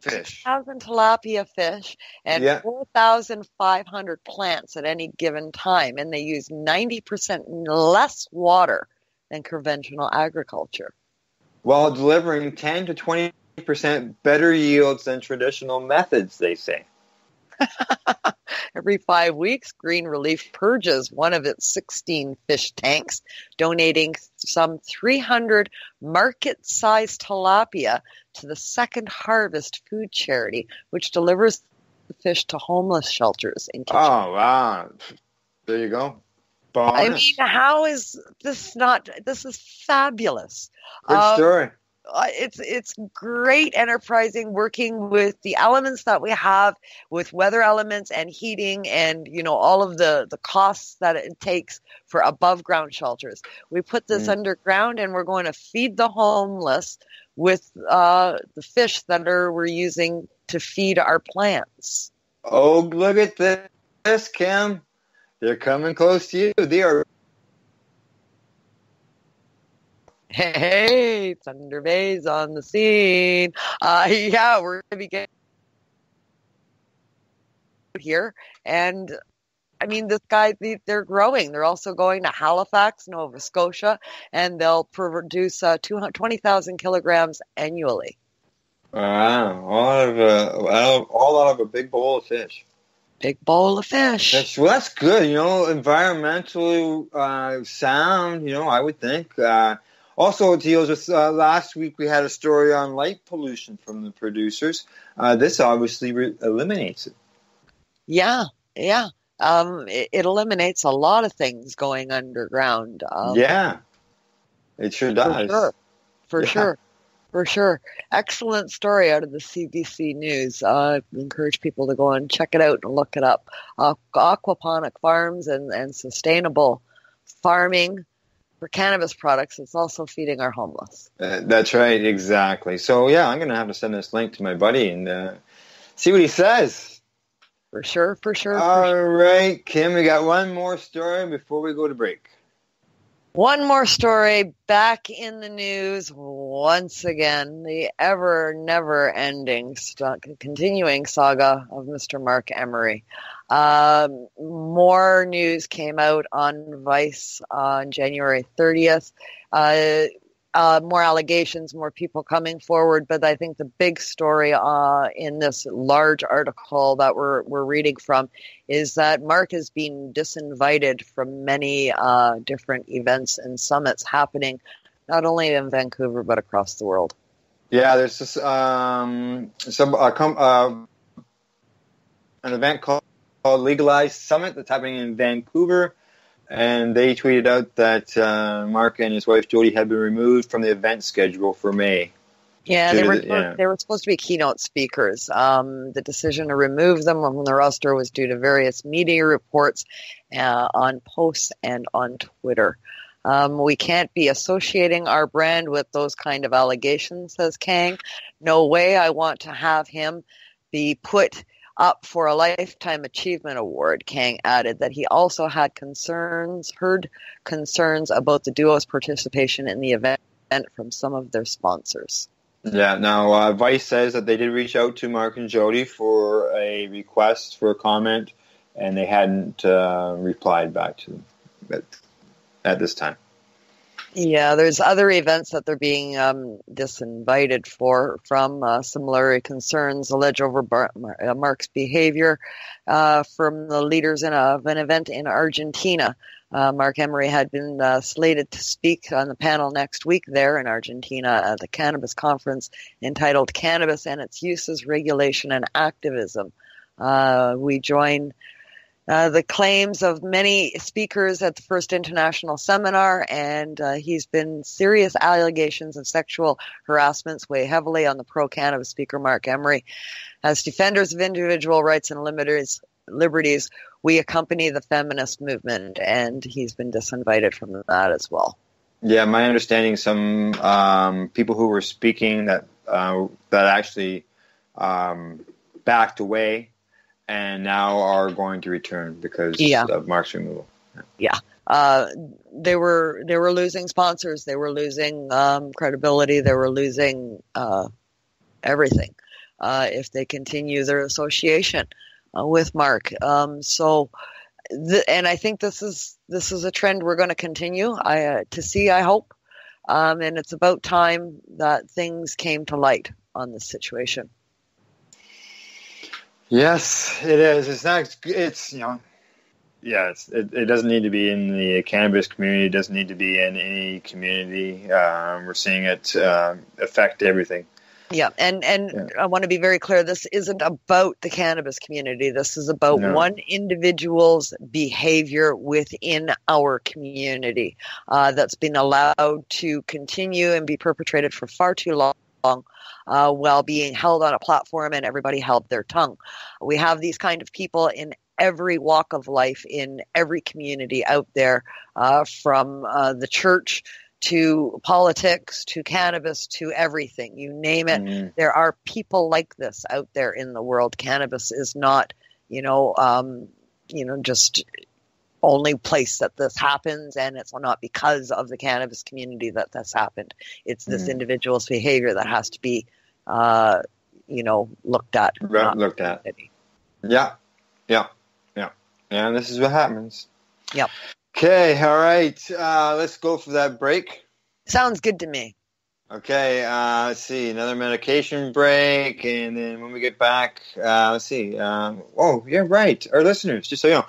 fish. 6,000 tilapia fish and 4,500 plants at any given time. And they use 90% less water than conventional agriculture, while delivering 10 to 20% better yields than traditional methods, they say. Every 5 weeks, Green Relief purges one of its 16 fish tanks, donating some 300 market-sized tilapia to the Second Harvest food charity, which delivers the fish to homeless shelters in Kitchener. Oh, wow. There you go. Bonus. I mean, how is this not? This is fabulous. Good story. It's great enterprising, working with the elements that we have, with weather elements and heating, and all of the costs that it takes for above ground shelters. We put this underground, and we're going to feed the homeless with the fish that we're using to feed our plants. Oh, look at this, Kim. They're coming close to you. They are. Hey, Thunder Bay's on the scene. Yeah, we're going to be getting here. And, I mean, they're growing. They're also going to Halifax, Nova Scotia, and they'll produce 20,000 kilograms annually. Wow. All out of a big bowl of fish. Big bowl of fish. That's good. Environmentally sound, I would think. Also, it deals with, last week we had a story on light pollution from the producers. This obviously eliminates it. Yeah. It eliminates a lot of things going underground. Yeah, it sure does. For sure. Excellent story out of the CBC News. I encourage people to go and check it out and look it up. Aquaponic farms and sustainable farming for cannabis products. It's also feeding our homeless. That's right, exactly. So, yeah, I'm going to have to send this link to my buddy and see what he says. For sure. All right, Kim, we got one more story before we go to break. One more story back in the news once again. The ever never-ending, continuing saga of Mr. Mark Emery. More news came out on Vice on January 30th. More allegations, more people coming forward, but I think the big story in this large article that we're reading from is that Mark has been disinvited from many different events and summits happening, not only in Vancouver but across the world. Yeah, there's this an event called Legalized Summit that's happening in Vancouver. And they tweeted out that Mark and his wife Jody had been removed from the event schedule for May. Yeah, they were supposed to be keynote speakers. The decision to remove them from the roster was due to various media reports on posts and on Twitter. We can't be associating our brand with those kind of allegations, says Kang. No way. I want to have him be put up for a Lifetime Achievement Award. Kang added that he also had heard concerns about the duo's participation in the event from some of their sponsors. Yeah, now Vice says that they did reach out to Mark and Jody for a request for a comment, and they hadn't replied back to them at this time. Yeah, there's other events that they're being disinvited from similar concerns alleged over Mark's behavior from the leaders of an event in Argentina. Mark Emery had been slated to speak on the panel next week there in Argentina at the cannabis conference entitled Cannabis and Its Uses, Regulation and Activism. We join the claims of many speakers at the first international seminar, and he's been serious allegations of sexual harassments weigh heavily on the pro-cannabis speaker Mark Emery. As defenders of individual rights and liberties, we accompany the feminist movement, and he's been disinvited from that as well. Yeah, my understanding, some people who were speaking that actually backed away and now are going to return because of Mark's removal. Yeah. They were losing sponsors. They were losing credibility. They were losing everything if they continue their association with Mark. And I think this is a trend we're going to continue to see, I hope. And it's about time that things came to light on this situation. Yes, it is. It's not. It's it doesn't need to be in the cannabis community. It doesn't need to be in any community. We're seeing it affect everything. Yeah, and I want to be very clear. This isn't about the cannabis community. This is about one individual's behavior within our community that's been allowed to continue and be perpetrated for far too long. While being held on a platform and everybody held their tongue. We have these kind of people in every walk of life, in every community out there, from the church to politics to cannabis to everything. You name it. Mm-hmm. There are people like this out there in the world. Cannabis is not, just only place that this happens, and it's not because of the cannabis community that this happened. It's this individual's behavior that has to be, looked at. Looked at. Yeah. And this is what happens. Yep. Okay, all right. Let's go for that break. Sounds good to me. Okay, let's see. Another medication break, and then when we get back, let's see. Right. Our listeners, just so you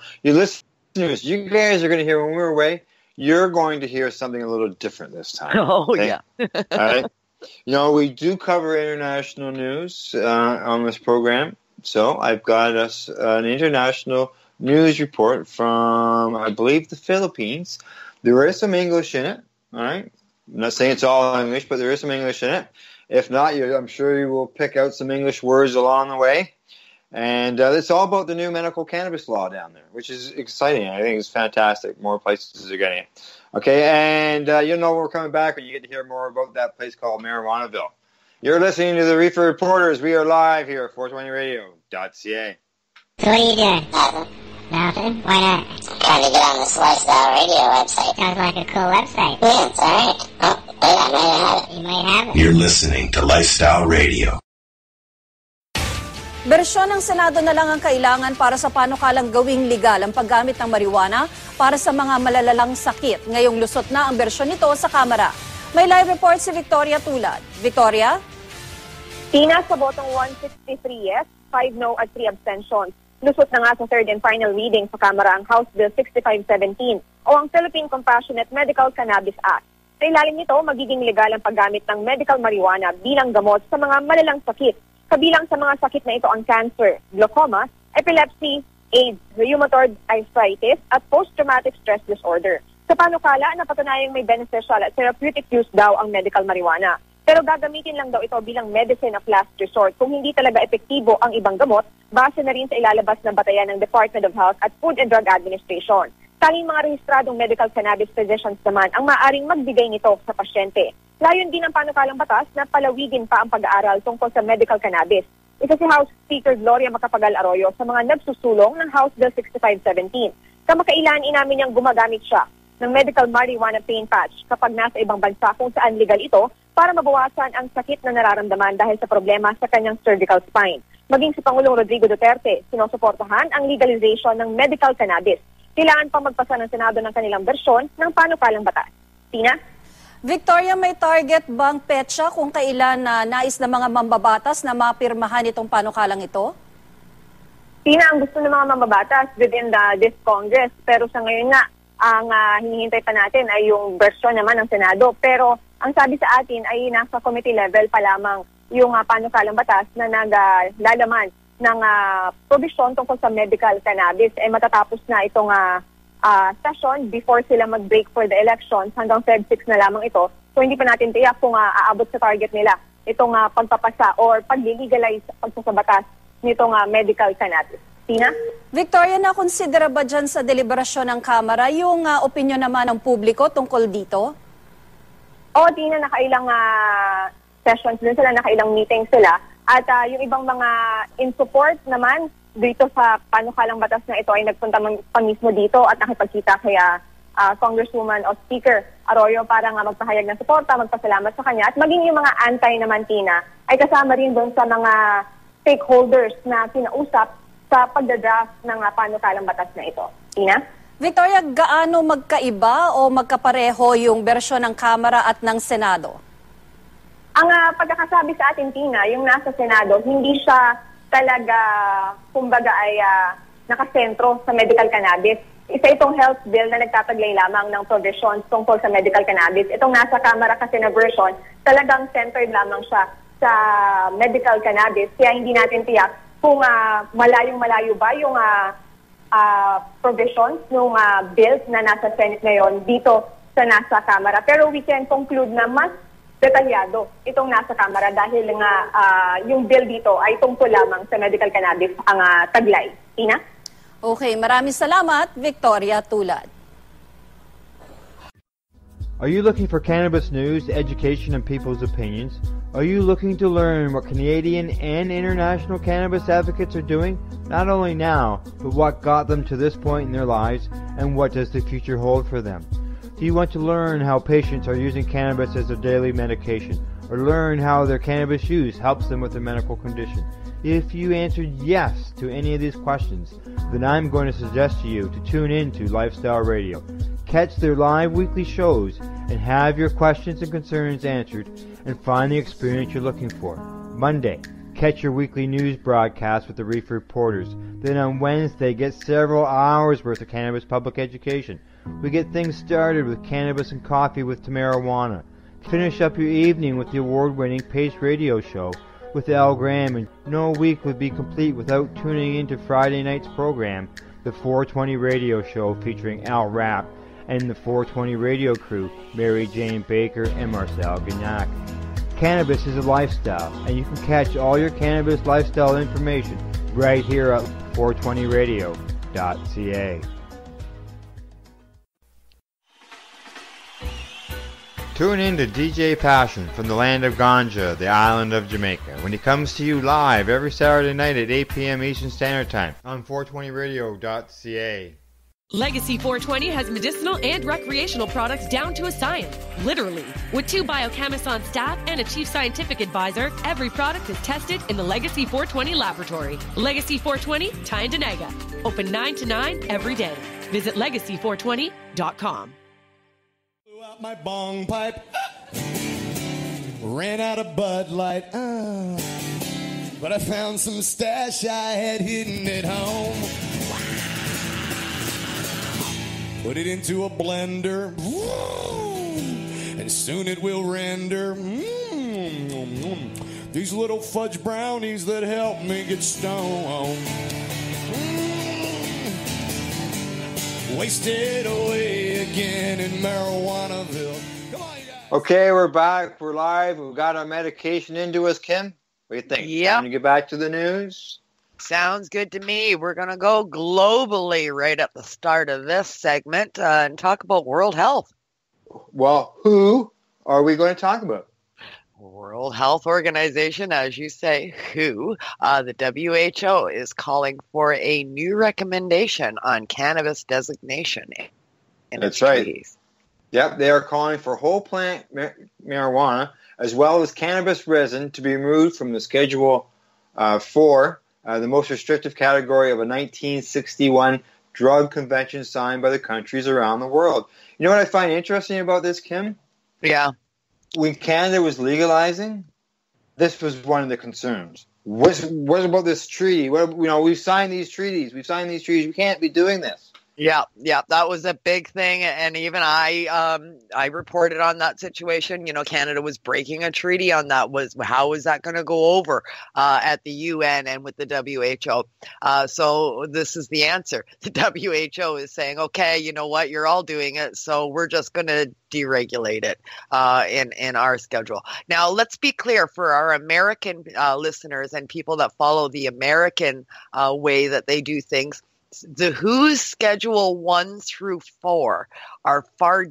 know, you guys are going to hear when we're away, you're going to hear something a little different this time. Oh, okay? Yeah. All right. We do cover international news on this program. So I've got us an international news report from, I believe, the Philippines. There is some English in it. All right. I'm not saying it's all English, but there is some English in it. If not, I'm sure you will pick out some English words along the way. And it's all about the new medical cannabis law down there, which is exciting. I think it's fantastic. More places are getting it. Okay, and we're coming back when you get to hear more about that place called Marijuanaville. You're listening to the Reefer Reporters. We are live here at 420radio.ca. So what are you doing? Nothing? Why not? Trying to get on this Lifestyle Radio website. Sounds like a cool website. Yeah, it's alright. Oh, wait, I might have it. You might have it. You're listening to Lifestyle Radio. Bersyon ng Senado na lang ang kailangan para sa panukalang gawing legal ang paggamit ng marijuana para sa mga malalalang sakit. Ngayong lusot na ang bersyon nito sa Kamara. May live report si Victoria Tulad. Victoria? Tina, sa botong 163 yes, 5 no at 3 abstentions. Lusot na nga sa third and final reading sa Kamara ang House Bill 6517 o ang Philippine Compassionate Medical Cannabis Act. Sa ilalim nito, magiging legal ang paggamit ng medical marijuana bilang gamot sa mga malalang sakit. Kabilang sa mga sakit na ito ang cancer, glaucoma, epilepsy, AIDS, rheumatoid arthritis, at post-traumatic stress disorder. Sa panukala, napatunayang may beneficial at therapeutic use daw ang medical marijuana. Pero gagamitin lang daw ito bilang medicine of last resort. Kung hindi talaga epektibo ang ibang gamot, base na rin sa ilalabas na batayan ng Department of Health at Food and Drug Administration. Tanging mga rehistradong medical cannabis physicians naman ang maaaring magbigay nito sa pasyente. Layon din ang panukalang batas na palawigin pa ang pag-aaral tungkol sa medical cannabis. Isa si House Speaker Gloria Macapagal Arroyo sa mga nagsusulong ng House Bill 6517. Kamakailan inamin niyang gumagamit siya ng medical marijuana pain patch kapag nasa ibang bansa kung saan legal ito para mabawasan ang sakit na nararamdaman dahil sa problema sa kanyang cervical spine. Maging si Pangulong Rodrigo Duterte, sinusuportahan ang legalization ng medical cannabis. Kailangan pa magpasa ng Senado ng kanilang bersyon ng panukalang batas. Tina? Victoria, may target bang petsa kung kailan nais ng mga mambabatas na mapirmahan itong panukalang ito? Tina, ang gusto ng mga mambabatas within this Congress. Pero sa ngayon nga, ang hinihintay pa natin ay yung bersyon naman ng Senado. Pero ang sabi sa atin ay nasa committee level pa lamang yung panukalang batas na naglalaman ng provision tungkol sa medical cannabis. Matatapos na itong session before sila mag-break for the elections. Hanggang Feb 6 na lamang ito. So hindi pa natin tiyak kung aabot sa target nila itong pagpapasa or pag-legalize pagsasabatas nitong medical cannabis. Tina? Victoria, na-considera ba dyan sa deliberasyon ng Kamara yung opinion naman ng publiko tungkol dito? Oo, Tina, nakailang sessions din sila, nakailang meetings sila. At yung ibang mga in support naman dito sa panukalang batas na ito ay nagpunta pa mismo dito at nakipagkita kaya Congresswoman o Speaker Arroyo para nga magpahayag ng suporta, magpasalamat sa kanya. At maging yung mga anti naman, Tina, ay kasama rin doon sa mga stakeholders na kinausap sa pagdadraft ng panukalang batas na ito. Tina? Victoria, gaano magkaiba o magkapareho yung bersyon ng Kamara at ng Senado? Ang pagkakasabi sa atin, Tina, yung nasa Senado, hindi siya talaga, kumbaga ay nakasentro sa medical cannabis. Isa itong health bill na nagtataglay lamang ng provisions tungkol sa medical cannabis. Itong nasa Kamara kasi na version, talagang centered lamang siya sa medical cannabis. Kaya hindi natin tiyak kung malayong-malayo ba yung provisions ng bills na nasa Senate ngayon dito sa nasa Kamara. Pero we can conclude na mas detalyado itong nasa Kamara dahil nga yung bill dito ay tungkol lamang sa medical cannabis ang taglay. Tina? Okay, maraming salamat, Victoria Tulad. Are you looking for cannabis news, education, and people's opinions? Are you looking to learn what Canadian and international cannabis advocates are doing, not only now, but what got them to this point in their lives, and what does the future hold for them? Do you want to learn how patients are using cannabis as their daily medication, or learn how their cannabis use helps them with their medical condition? If you answered yes to any of these questions, then I'm going to suggest to you to tune in to Lifestyle Radio. Catch their live weekly shows and have your questions and concerns answered and find the experience you're looking for. Monday, catch your weekly news broadcast with the Reefer Reporters. Then on Wednesday, get several hours worth of cannabis public education. We get things started with cannabis and coffee with Tamarawana. Finish up your evening with the award-winning Pace Radio Show with Al Graham, and no week would be complete without tuning into Friday night's program, the 420 Radio Show featuring Al Rapp and the 420 Radio crew, Mary Jane Baker and Marcel Gignac. Cannabis is a lifestyle, and you can catch all your cannabis lifestyle information right here at 420radio.ca. Tune in to DJ Passion from the land of Ganja, the island of Jamaica, when he comes to you live every Saturday night at 8 p.m. Eastern Standard Time on 420radio.ca. Legacy 420 has medicinal and recreational products down to a science, literally. With 2 biochemists on staff and a chief scientific advisor, every product is tested in the Legacy 420 laboratory. Legacy 420, Tyendinaga. Open 9 to 9 every day. Visit legacy420.com. Blew out my bong pipe. Ran out of Bud Light. But I found some stash I had hidden at home. Put it into a blender, and soon it will render these little fudge brownies that help me get stoned. Wasted away again in Marijuanaville. Okay, we're back. We're live. We've got our medication into us, Kim. What do you think? Yep. Time to get back to the news? Sounds good to me. We're going to go globally right at the start of this segment and talk about World Health. Well, who are we going to talk about? World Health Organization, as you say, WHO. The WHO is calling for a new recommendation on cannabis designation. That's right. Yep, they are calling for whole plant marijuana as well as cannabis resin to be removed from the Schedule 4, the most restrictive category of a 1961 drug convention signed by the countries around the world. You know what I find interesting about this, Kim? Yeah. When Canada was legalizing, this was one of the concerns. What about this treaty? We've signed these treaties. We can't be doing this. Yeah, that was a big thing, and even I reported on that situation. You know, Canada was breaking a treaty on that. How was that going to go over at the UN and with the WHO? So this is the answer. The WHO is saying, okay, you know what, you're all doing it, so we're just going to deregulate it in our schedule. Now, let's be clear for our American listeners and people that follow the American way that they do things. The WHO's Schedule 1 through 4 are far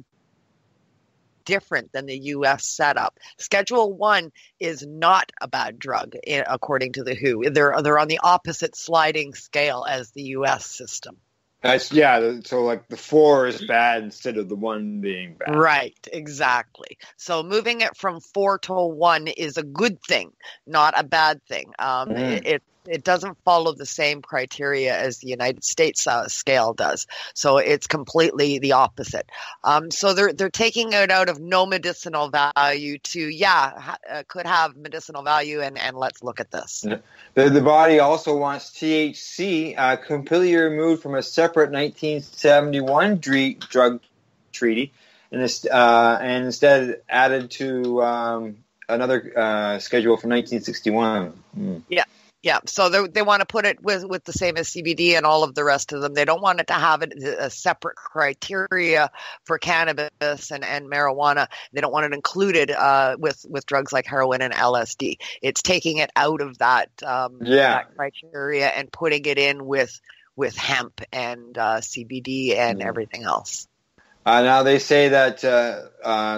different than the U.S. setup. Schedule 1 is not a bad drug, according to the WHO. They're on the opposite sliding scale as the U.S. system. So like the 4 is bad instead of the 1 being bad. Right, exactly. So moving it from 4 to 1 is a good thing, not a bad thing. It doesn't follow the same criteria as the United States scale does. So it's completely the opposite. So they're taking it out of no medicinal value to, could have medicinal value, and let's look at this. The body also wants THC completely removed from a separate 1971 drug treaty and instead added to another schedule from 1961. Yeah, so they want to put it with the same as CBD and all of the rest of them. They don't want it to have a separate criteria for cannabis and marijuana. They don't want it included with drugs like heroin and LSD. It's taking it out of that criteria and putting it in with hemp and CBD and everything else. Now they say that the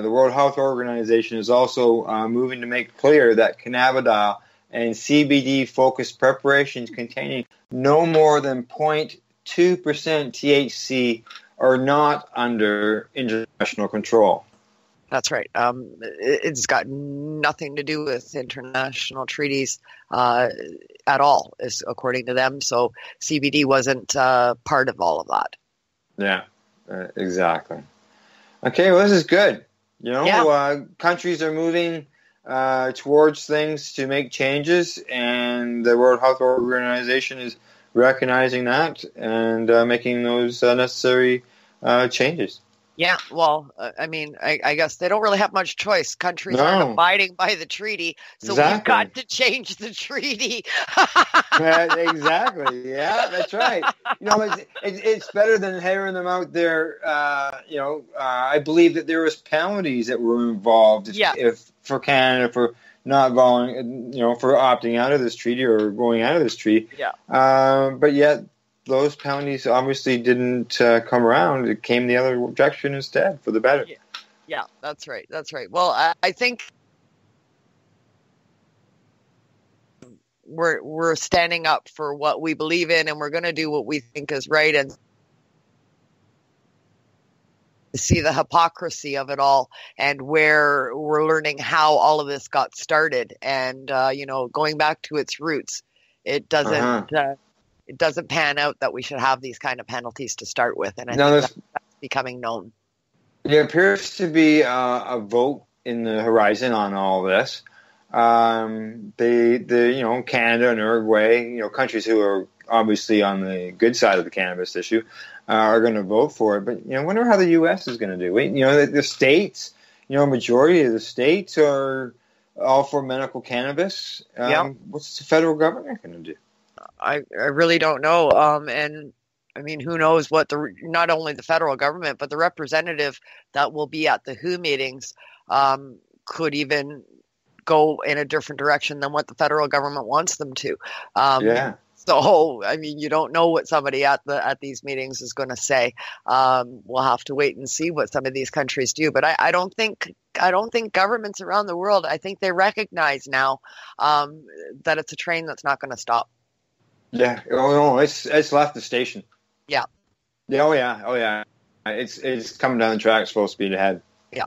World Health Organization is also moving to make clear that cannabidiol and CBD-focused preparations containing no more than 0.2% THC are not under international control. That's right. It's got nothing to do with international treaties at all, according to them. So CBD wasn't part of all of that. Yeah, exactly. Okay, well, this is good. Countries are moving towards things to make changes, and the World Health Organization is recognizing that and making those necessary changes. Yeah, well, I guess they don't really have much choice. Countries aren't abiding by the treaty, so we've got to change the treaty. Exactly. Yeah, that's right. It's better than having them out there. I believe that there was penalties that were involved if for Canada for not going, for opting out of this treaty or going out of this treaty. Yeah. But yet those penalties obviously didn't come around. It came the other direction instead, for the better. Yeah, that's right. That's right. Well, I think we're standing up for what we believe in, and we're going to do what we think is right, and see the hypocrisy of it all, and where we're learning how all of this got started, and going back to its roots. It doesn't it doesn't pan out that we should have these kind of penalties to start with, and I think that's becoming known. There appears to be a vote in the horizon on all this. Canada and Uruguay, countries who are obviously on the good side of the cannabis issue, are going to vote for it. But I wonder how the U.S. is going to do. The states, majority of the states are all for medical cannabis. What's the federal government going to do? I really don't know. And I mean, who knows what not only the federal government, but the representative that will be at the WHO meetings could even go in a different direction than what the federal government wants them to. So, I mean, you don't know what somebody at these meetings is going to say. We'll have to wait and see what some of these countries do. But I don't think governments around the world, I think they recognize now that it's a train that's not going to stop. Yeah. Oh no, it's left the station. Yeah. Oh yeah. It's coming down the track full speed ahead. Yeah.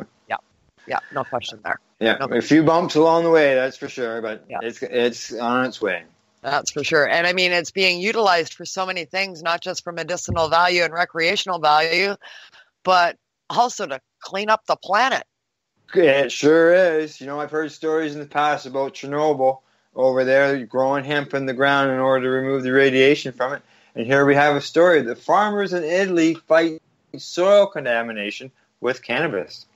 No question there. Yeah. A few bumps along the way, that's for sure, but it's on its way. That's for sure. And I mean, it's being utilized for so many things, not just for medicinal value and recreational value, but also to clean up the planet. It sure is. I've heard stories in the past about Chernobyl over there growing hemp in the ground in order to remove the radiation from it. And here we have a story. The farmers in Italy fight soil contamination with cannabis.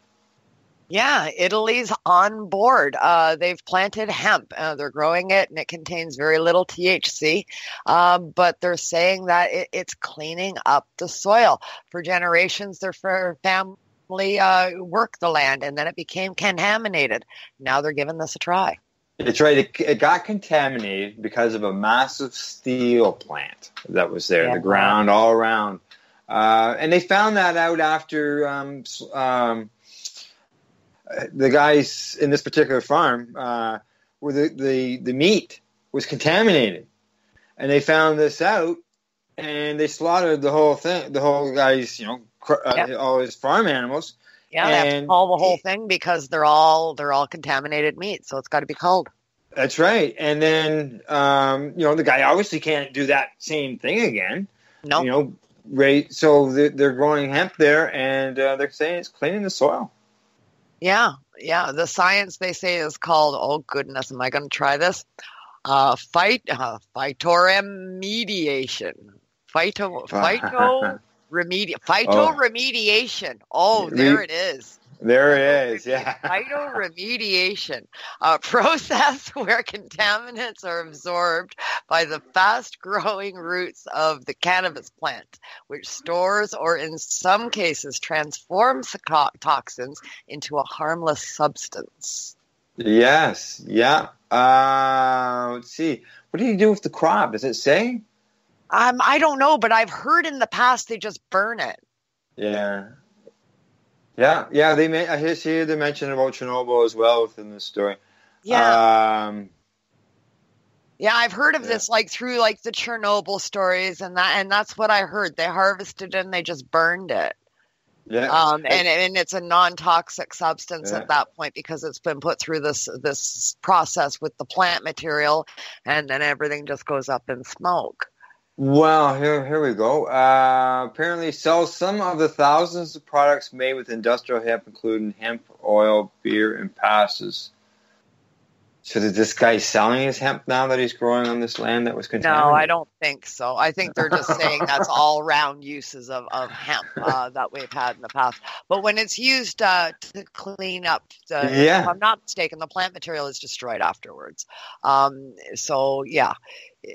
Yeah, Italy's on board. They've planted hemp. They're growing it, and it contains very little THC. But they're saying that it's cleaning up the soil. For generations, their family worked the land, and then it became contaminated. Now they're giving this a try. It's right. It got contaminated because of a massive steel plant that was there, the ground all around. And they found that out after the guys in this particular farm where the meat was contaminated. And they found this out, and they slaughtered the whole thing, the whole guys, all his farm animals. Yeah, they have to call the whole thing because they're all contaminated meat, so it's got to be culled. That's right. And then the guy obviously can't do that same thing again. No. Right. So they're growing hemp there, and they're saying it's cleaning the soil. Yeah. The science, they say, is called, oh goodness, am I going to try this? Phytoremediation. Phytoremediation. Oh, there it is. There it is, yeah. Phytoremediation, a process where contaminants are absorbed by the fast-growing roots of the cannabis plant, which stores or in some cases transforms the toxins into a harmless substance. Yes, yeah. Let's see. What do you do with the crop? Does it say? I don't know, but I've heard in the past they just burn it. Yeah. Yeah. I see they mentioned about Chernobyl as well within this story. Yeah. I've heard of this through the Chernobyl stories, and that's what I heard. They harvested it and they just burned it. Yeah. And it's a non-toxic substance at that point because it's been put through this process with the plant material, and then everything just goes up in smoke. Well, here we go. Apparently sells some of the thousands of products made with industrial hemp, including hemp, oil, beer, and pastas. So did this guy selling his hemp now that he's growing on this land that was contaminated? No, I don't think so. I think they're just saying that's all round uses of hemp that we've had in the past. But when it's used to clean up, if I'm not mistaken, the plant material is destroyed afterwards.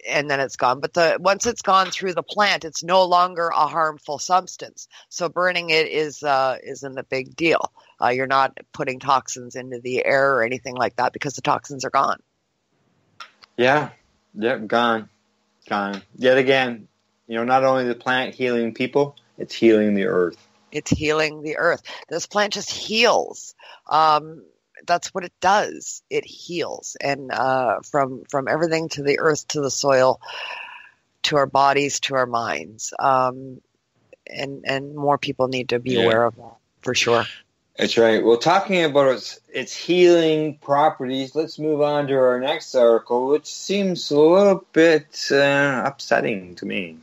And then it's gone. But once it's gone through the plant, it's no longer a harmful substance. So burning it isn't a big deal. You're not putting toxins into the air or anything like that because the toxins are gone. Yeah. Yep, gone. Yet again, not only the plant healing people, it's healing the earth. It's healing the earth. This plant just heals. That's what it does. It heals, and from everything to the earth, to the soil, to our bodies, to our minds. And more people need to be aware of that, for sure. That's right. Well, talking about its healing properties, let's move on to our next article, which seems a little bit upsetting to me.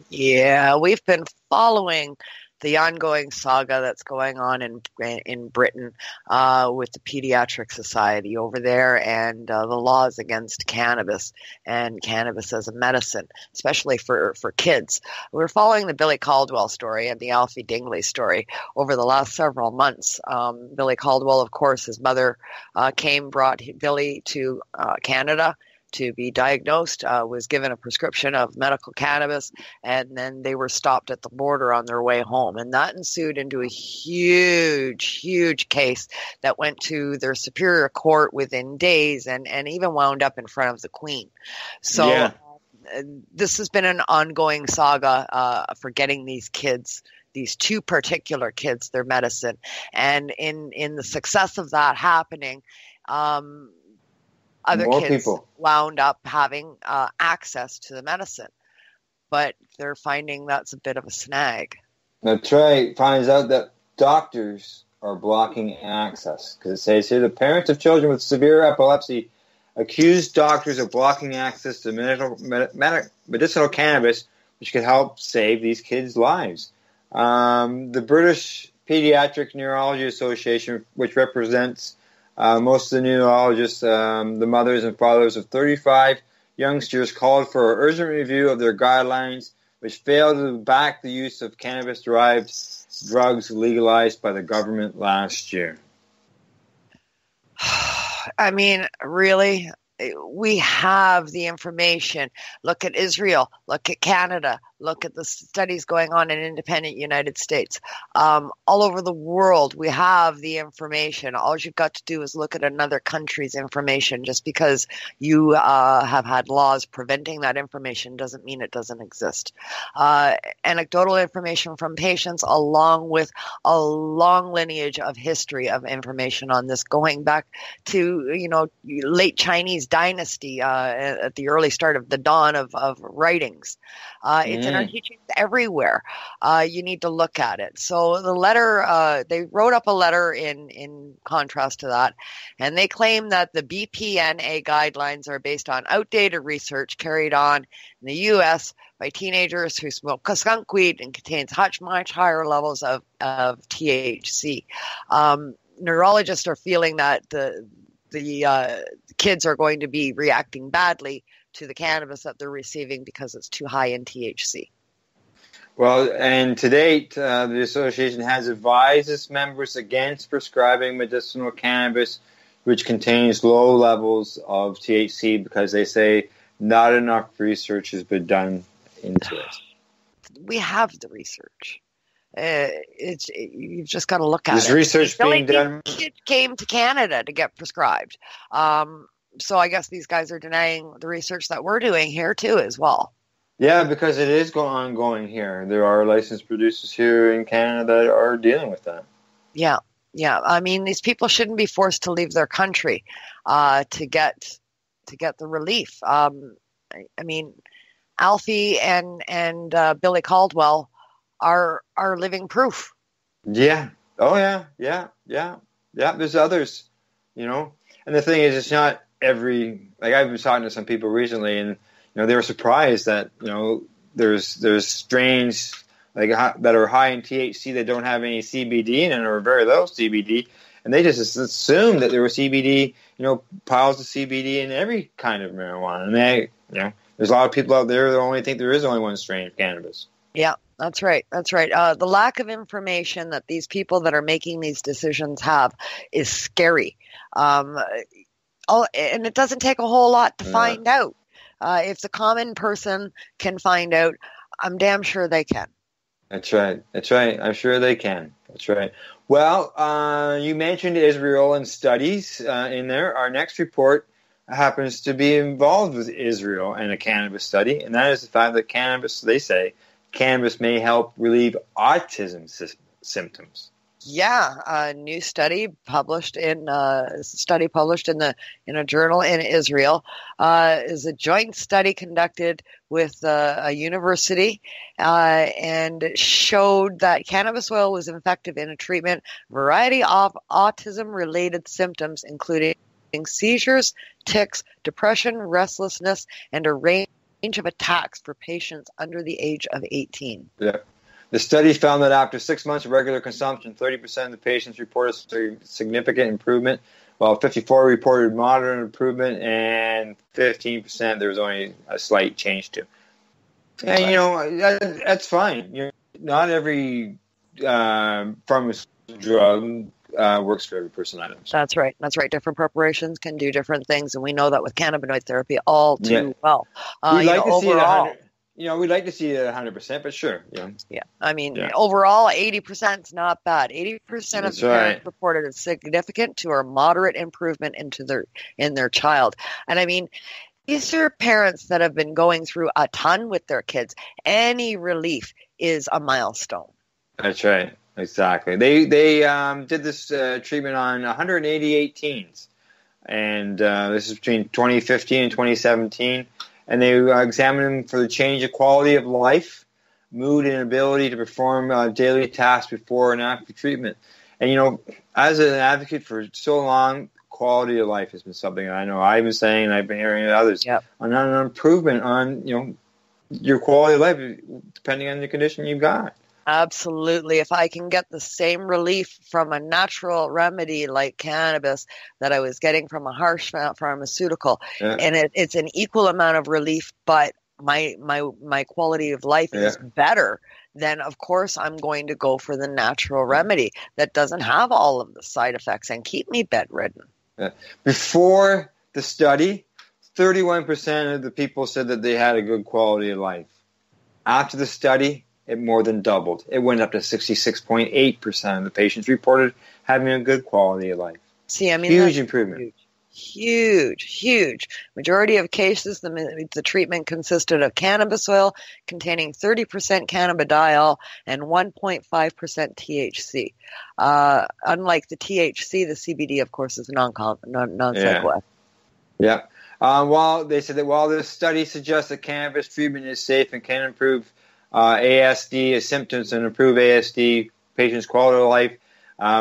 Yeah, we've been following the ongoing saga that's going on in Britain with the Pediatric Society over there, and the laws against cannabis and cannabis as a medicine, especially for kids. We're following the Billy Caldwell story and the Alfie Dingley story over the last several months. Billy Caldwell, of course, his mother brought Billy to Canada to be diagnosed, was given a prescription of medical cannabis, and then they were stopped at the border on their way home. And that ensued into a huge case that went to their superior court within days and even wound up in front of the Queen. So this has been an ongoing saga for getting these kids, these two particular kids, their medicine. And in the success of that happening, other more kids people wound up having access to the medicine, but they're finding that's a bit of a snag. That's right. Finds out that doctors are blocking access, because it says here the parents of children with severe epilepsy accused doctors of blocking access to medicinal cannabis, which could help save these kids' lives. The British Pediatric Neurology Association, which represents most of the neurologists, the mothers and fathers of 35 youngsters, called for an urgent review of their guidelines, which failed to back the use of cannabis-derived drugs legalized by the government last year. I mean, really? We have the information. Look at Israel. Look at Canada. Look at the studies going on in independent United States. All over the world, we have the information. All you've got to do is look at another country's information. Just because you have had laws preventing that information doesn't mean it doesn't exist. Anecdotal information from patients, along with a long lineage of history of information on this, going back to late Chinese dynasty at the early start of the dawn of writings. It's in our teachings everywhere. You need to look at it. So the letter, they wrote up a letter in contrast to that, and they claim that the BPNA guidelines are based on outdated research carried on in the U.S. by teenagers who smoke skunk weed and contains much higher levels of THC. Neurologists are feeling that the kids are going to be reacting badly to the cannabis that they're receiving because it's too high in THC. Well, and to date, the association has advised its members against prescribing medicinal cannabis, which contains low levels of THC, because they say not enough research has been done into it. We have the research. You've just got to look at it. There's research being done. Kid came to Canada to get prescribed. So I guess these guys are denying the research that we're doing here too as well. Yeah, because it is ongoing here. There are licensed producers here in Canada that are dealing with that. Yeah. I mean, these people shouldn't be forced to leave their country to get the relief. I mean, Alfie and Billy Caldwell are living proof. Yeah. Oh yeah. There's others, And the thing is, it's not I've been talking to some people recently, and they were surprised that there's strains that are high in THC that don't have any CBD in it, or very low CBD, and they just assumed that there was CBD, piles of CBD in every kind of marijuana, and there's a lot of people out there that only think there is only one strain of cannabis. Yeah. That's right. The lack of information that these people that are making these decisions have is scary. And it doesn't take a whole lot to find out. If the common person can find out, I'm damn sure they can. That's right. I'm sure they can. That's right. Well, you mentioned Israel and studies in there. Our next report happens to be involved with Israel and a cannabis study, and that is the fact that cannabis may help relieve autism symptoms. Yeah, a new study published in a journal in Israel is a joint study conducted with a university and showed that cannabis oil was effective in a treatment variety of autism-related symptoms, including seizures, tics, depression, restlessness, and a range of attacks for patients under the age of 18. Yeah. The study found that after 6 months of regular consumption, 30% of the patients reported significant improvement, while 54 reported moderate improvement, and 15% there was only a slight change to. And, that's fine. Not every pharmaceutical drug works for every person. That's right. Different preparations can do different things, and we know that with cannabinoid therapy all too well. We'd like to see it 100%. We'd like to see it at 100%, but sure. Yeah. I mean, overall, 80% is not bad. 80% of the parents reported a significant to or moderate improvement in their child. And I mean, these are parents that have been going through a ton with their kids. Any relief is a milestone. That's right. Exactly. They did this treatment on 188 teens, and this is between 2015 and 2017. And they examined them for the change of quality of life, mood, and ability to perform daily tasks before and after treatment. And, as an advocate for so long, quality of life has been something that I know I've been saying, and I've been hearing others on an improvement on, your quality of life, depending on the condition you've got. Absolutely. If I can get the same relief from a natural remedy like cannabis that I was getting from a harsh pharmaceutical, and it's an equal amount of relief, but my quality of life is better, then of course I'm going to go for the natural remedy that doesn't have all of the side effects and keep me bedridden. Before the study, 31% of the people said that they had a good quality of life. After the study, it more than doubled. It went up to 66.8% of the patients reported having a good quality of life. See, I mean, huge improvement. Huge. Majority of cases, the treatment consisted of cannabis oil containing 30% cannabidiol and 1.5% THC. Unlike the THC, the CBD, of course, is non-psychoactive. Yeah. While this study suggests that cannabis treatment is safe and can improve ASD symptoms and improve ASD patients' quality of life,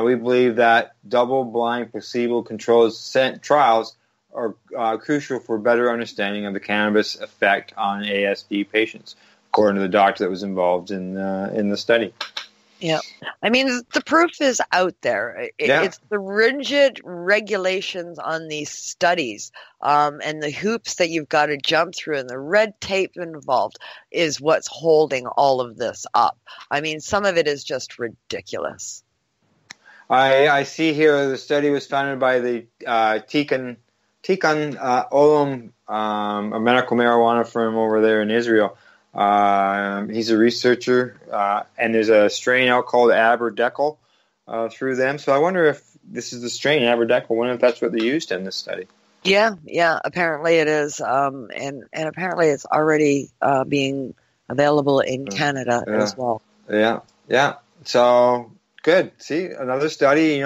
we believe that double-blind placebo-controlled trials are crucial for better understanding of the cannabis effect on ASD patients, according to the doctor that was involved in the study. Yeah. I mean, the proof is out there. It's the rigid regulations on these studies and the hoops that you've got to jump through and the red tape involved is what's holding all of this up. I mean, some of it is just ridiculous. I see here the study was founded by the Tikkun Olam, a medical marijuana firm over there in Israel. He's a researcher, and there's a strain out called Aberdeckle through them. So I wonder if this is the strain, Aberdeckle. I wonder if that's what they used in this study. Yeah, apparently it is. And apparently it's already being available in Canada as well. Yeah. So, good. See, another study,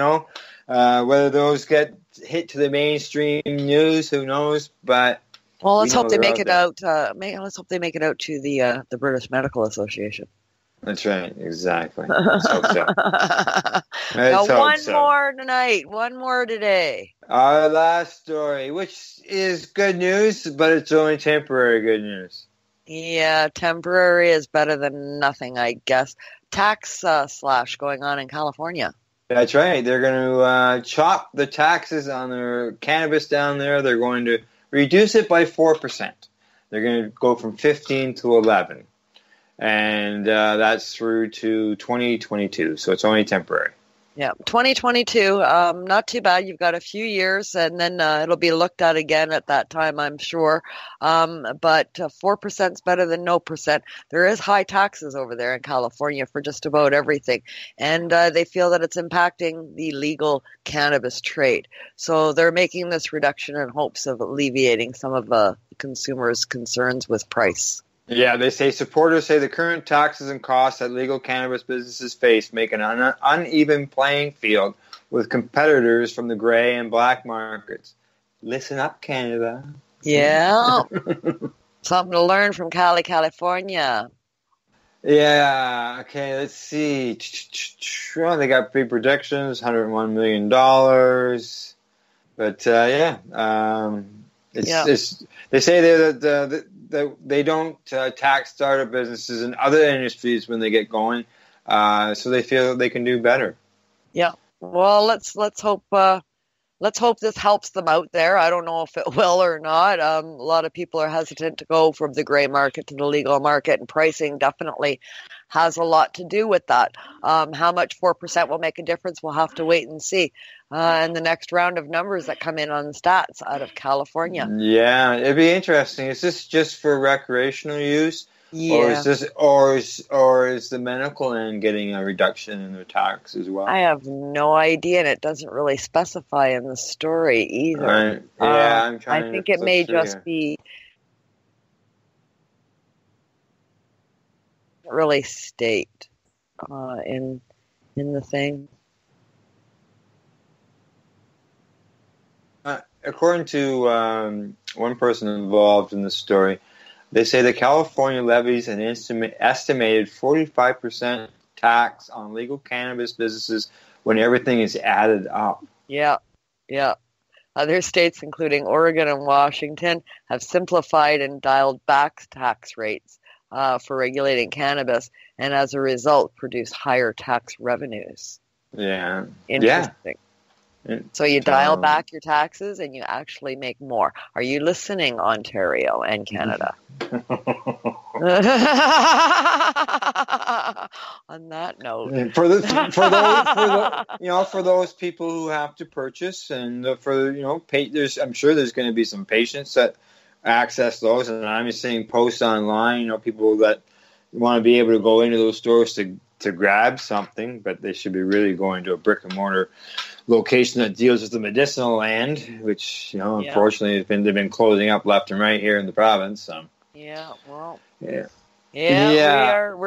whether those get hit to the mainstream news, who knows, but... Well, let's hope they make it out. Let's hope they make it out to the British Medical Association. That's right, exactly. Let's hope so. More tonight. One more today. Our last story, which is good news, but it's only temporary good news. Yeah, temporary is better than nothing, I guess. Tax slash going on in California. That's right. They're going to chop the taxes on their cannabis down there. They're going to reduce it by 4%. They're going to go from 15 to 11. And that's through to 2022. So it's only temporary. Yeah, 2022, not too bad. You've got a few years, and then it'll be looked at again at that time, I'm sure. But 4% is better than no percent. There is high taxes over there in California for just about everything, and they feel that it's impacting the legal cannabis trade. So they're making this reduction in hopes of alleviating some of the consumers' concerns with price. Yeah, they say supporters say the current taxes and costs that legal cannabis businesses face make an uneven playing field with competitors from the gray and black markets. Listen up, Canada. Yeah. Something to learn from California. Yeah, okay, let's see. Well, they got big predictions, $101 million. But, they say that they don't tax startup businesses and other industries when they get going, so they feel they can do better. Yeah. Well, let's hope this helps them out there. I don't know if it will or not. A lot of people are hesitant to go from the gray market to the legal market, and pricing definitely has a lot to do with that. How much 4% will make a difference, we'll have to wait and see. And the next round of numbers that come in on the stats out of California. Yeah, it'd be interesting. Is this just for recreational use? Yeah. Or is the medical end getting a reduction in their tax as well? I have no idea, and it doesn't really specify in the story either. I'm trying. I think it may just be really state in the thing. According to one person involved in the story, they say that California levies an estimated 45% tax on legal cannabis businesses when everything is added up. Yeah. Other states, including Oregon and Washington, have simplified and dialed back tax rates for regulating cannabis, and as a result, produce higher tax revenues. Yeah. Interesting. So you dial back your taxes and you actually make more. Are you listening, Ontario and Canada? On that note, for those people who have to purchase and I'm sure there's going to be some patients that access those, and I'm just seeing posts online. People that want to be able to go into those stores to grab something, but they should be really going to a brick and mortar location that deals with the medicinal end, which unfortunately they've been closing up left and right here in the province. So. We're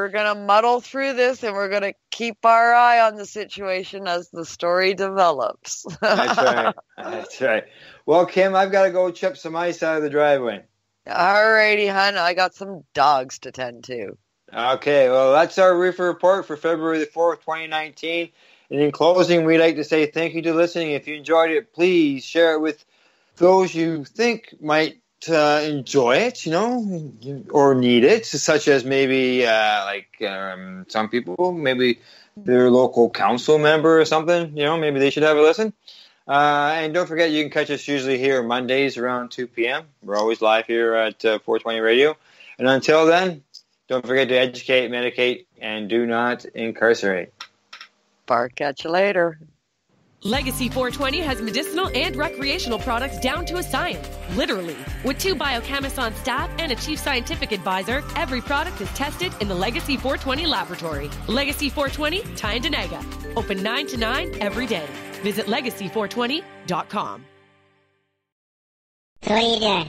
gonna muddle through this, and we're gonna keep our eye on the situation as the story develops. That's right. Well, Kim, I've got to go chip some ice out of the driveway. Alrighty, hon. I got some dogs to tend to. Okay, well, that's our Reefer Report for February the 4th, 2019. And in closing, we'd like to say thank you to listening. If you enjoyed it, please share it with those you think might enjoy it, or need it, such as maybe some people, maybe their local council member or something, maybe they should have a listen. And don't forget, you can catch us usually here Mondays around 2 p.m. We're always live here at 420 Radio. And until then, don't forget to educate, medicate, and do not incarcerate. Bark at you later. Legacy 420 has medicinal and recreational products down to a science, literally. With 2 biochemists on staff and a chief scientific advisor, every product is tested in the Legacy 420 laboratory. Legacy 420, Tyendinaga. Open 9 to 9 every day. Visit legacy420.com. So what are you doing?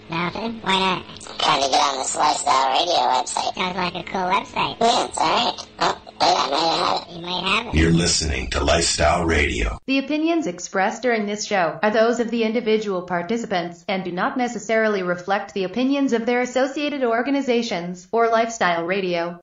Nothing? Why not? Trying to get on this Lifestyle Radio website. Sounds like a cool website. Yeah, it's alright. Oh, wait, I might have it. You might have it. You're listening to Lifestyle Radio. The opinions expressed during this show are those of the individual participants and do not necessarily reflect the opinions of their associated organizations or Lifestyle Radio.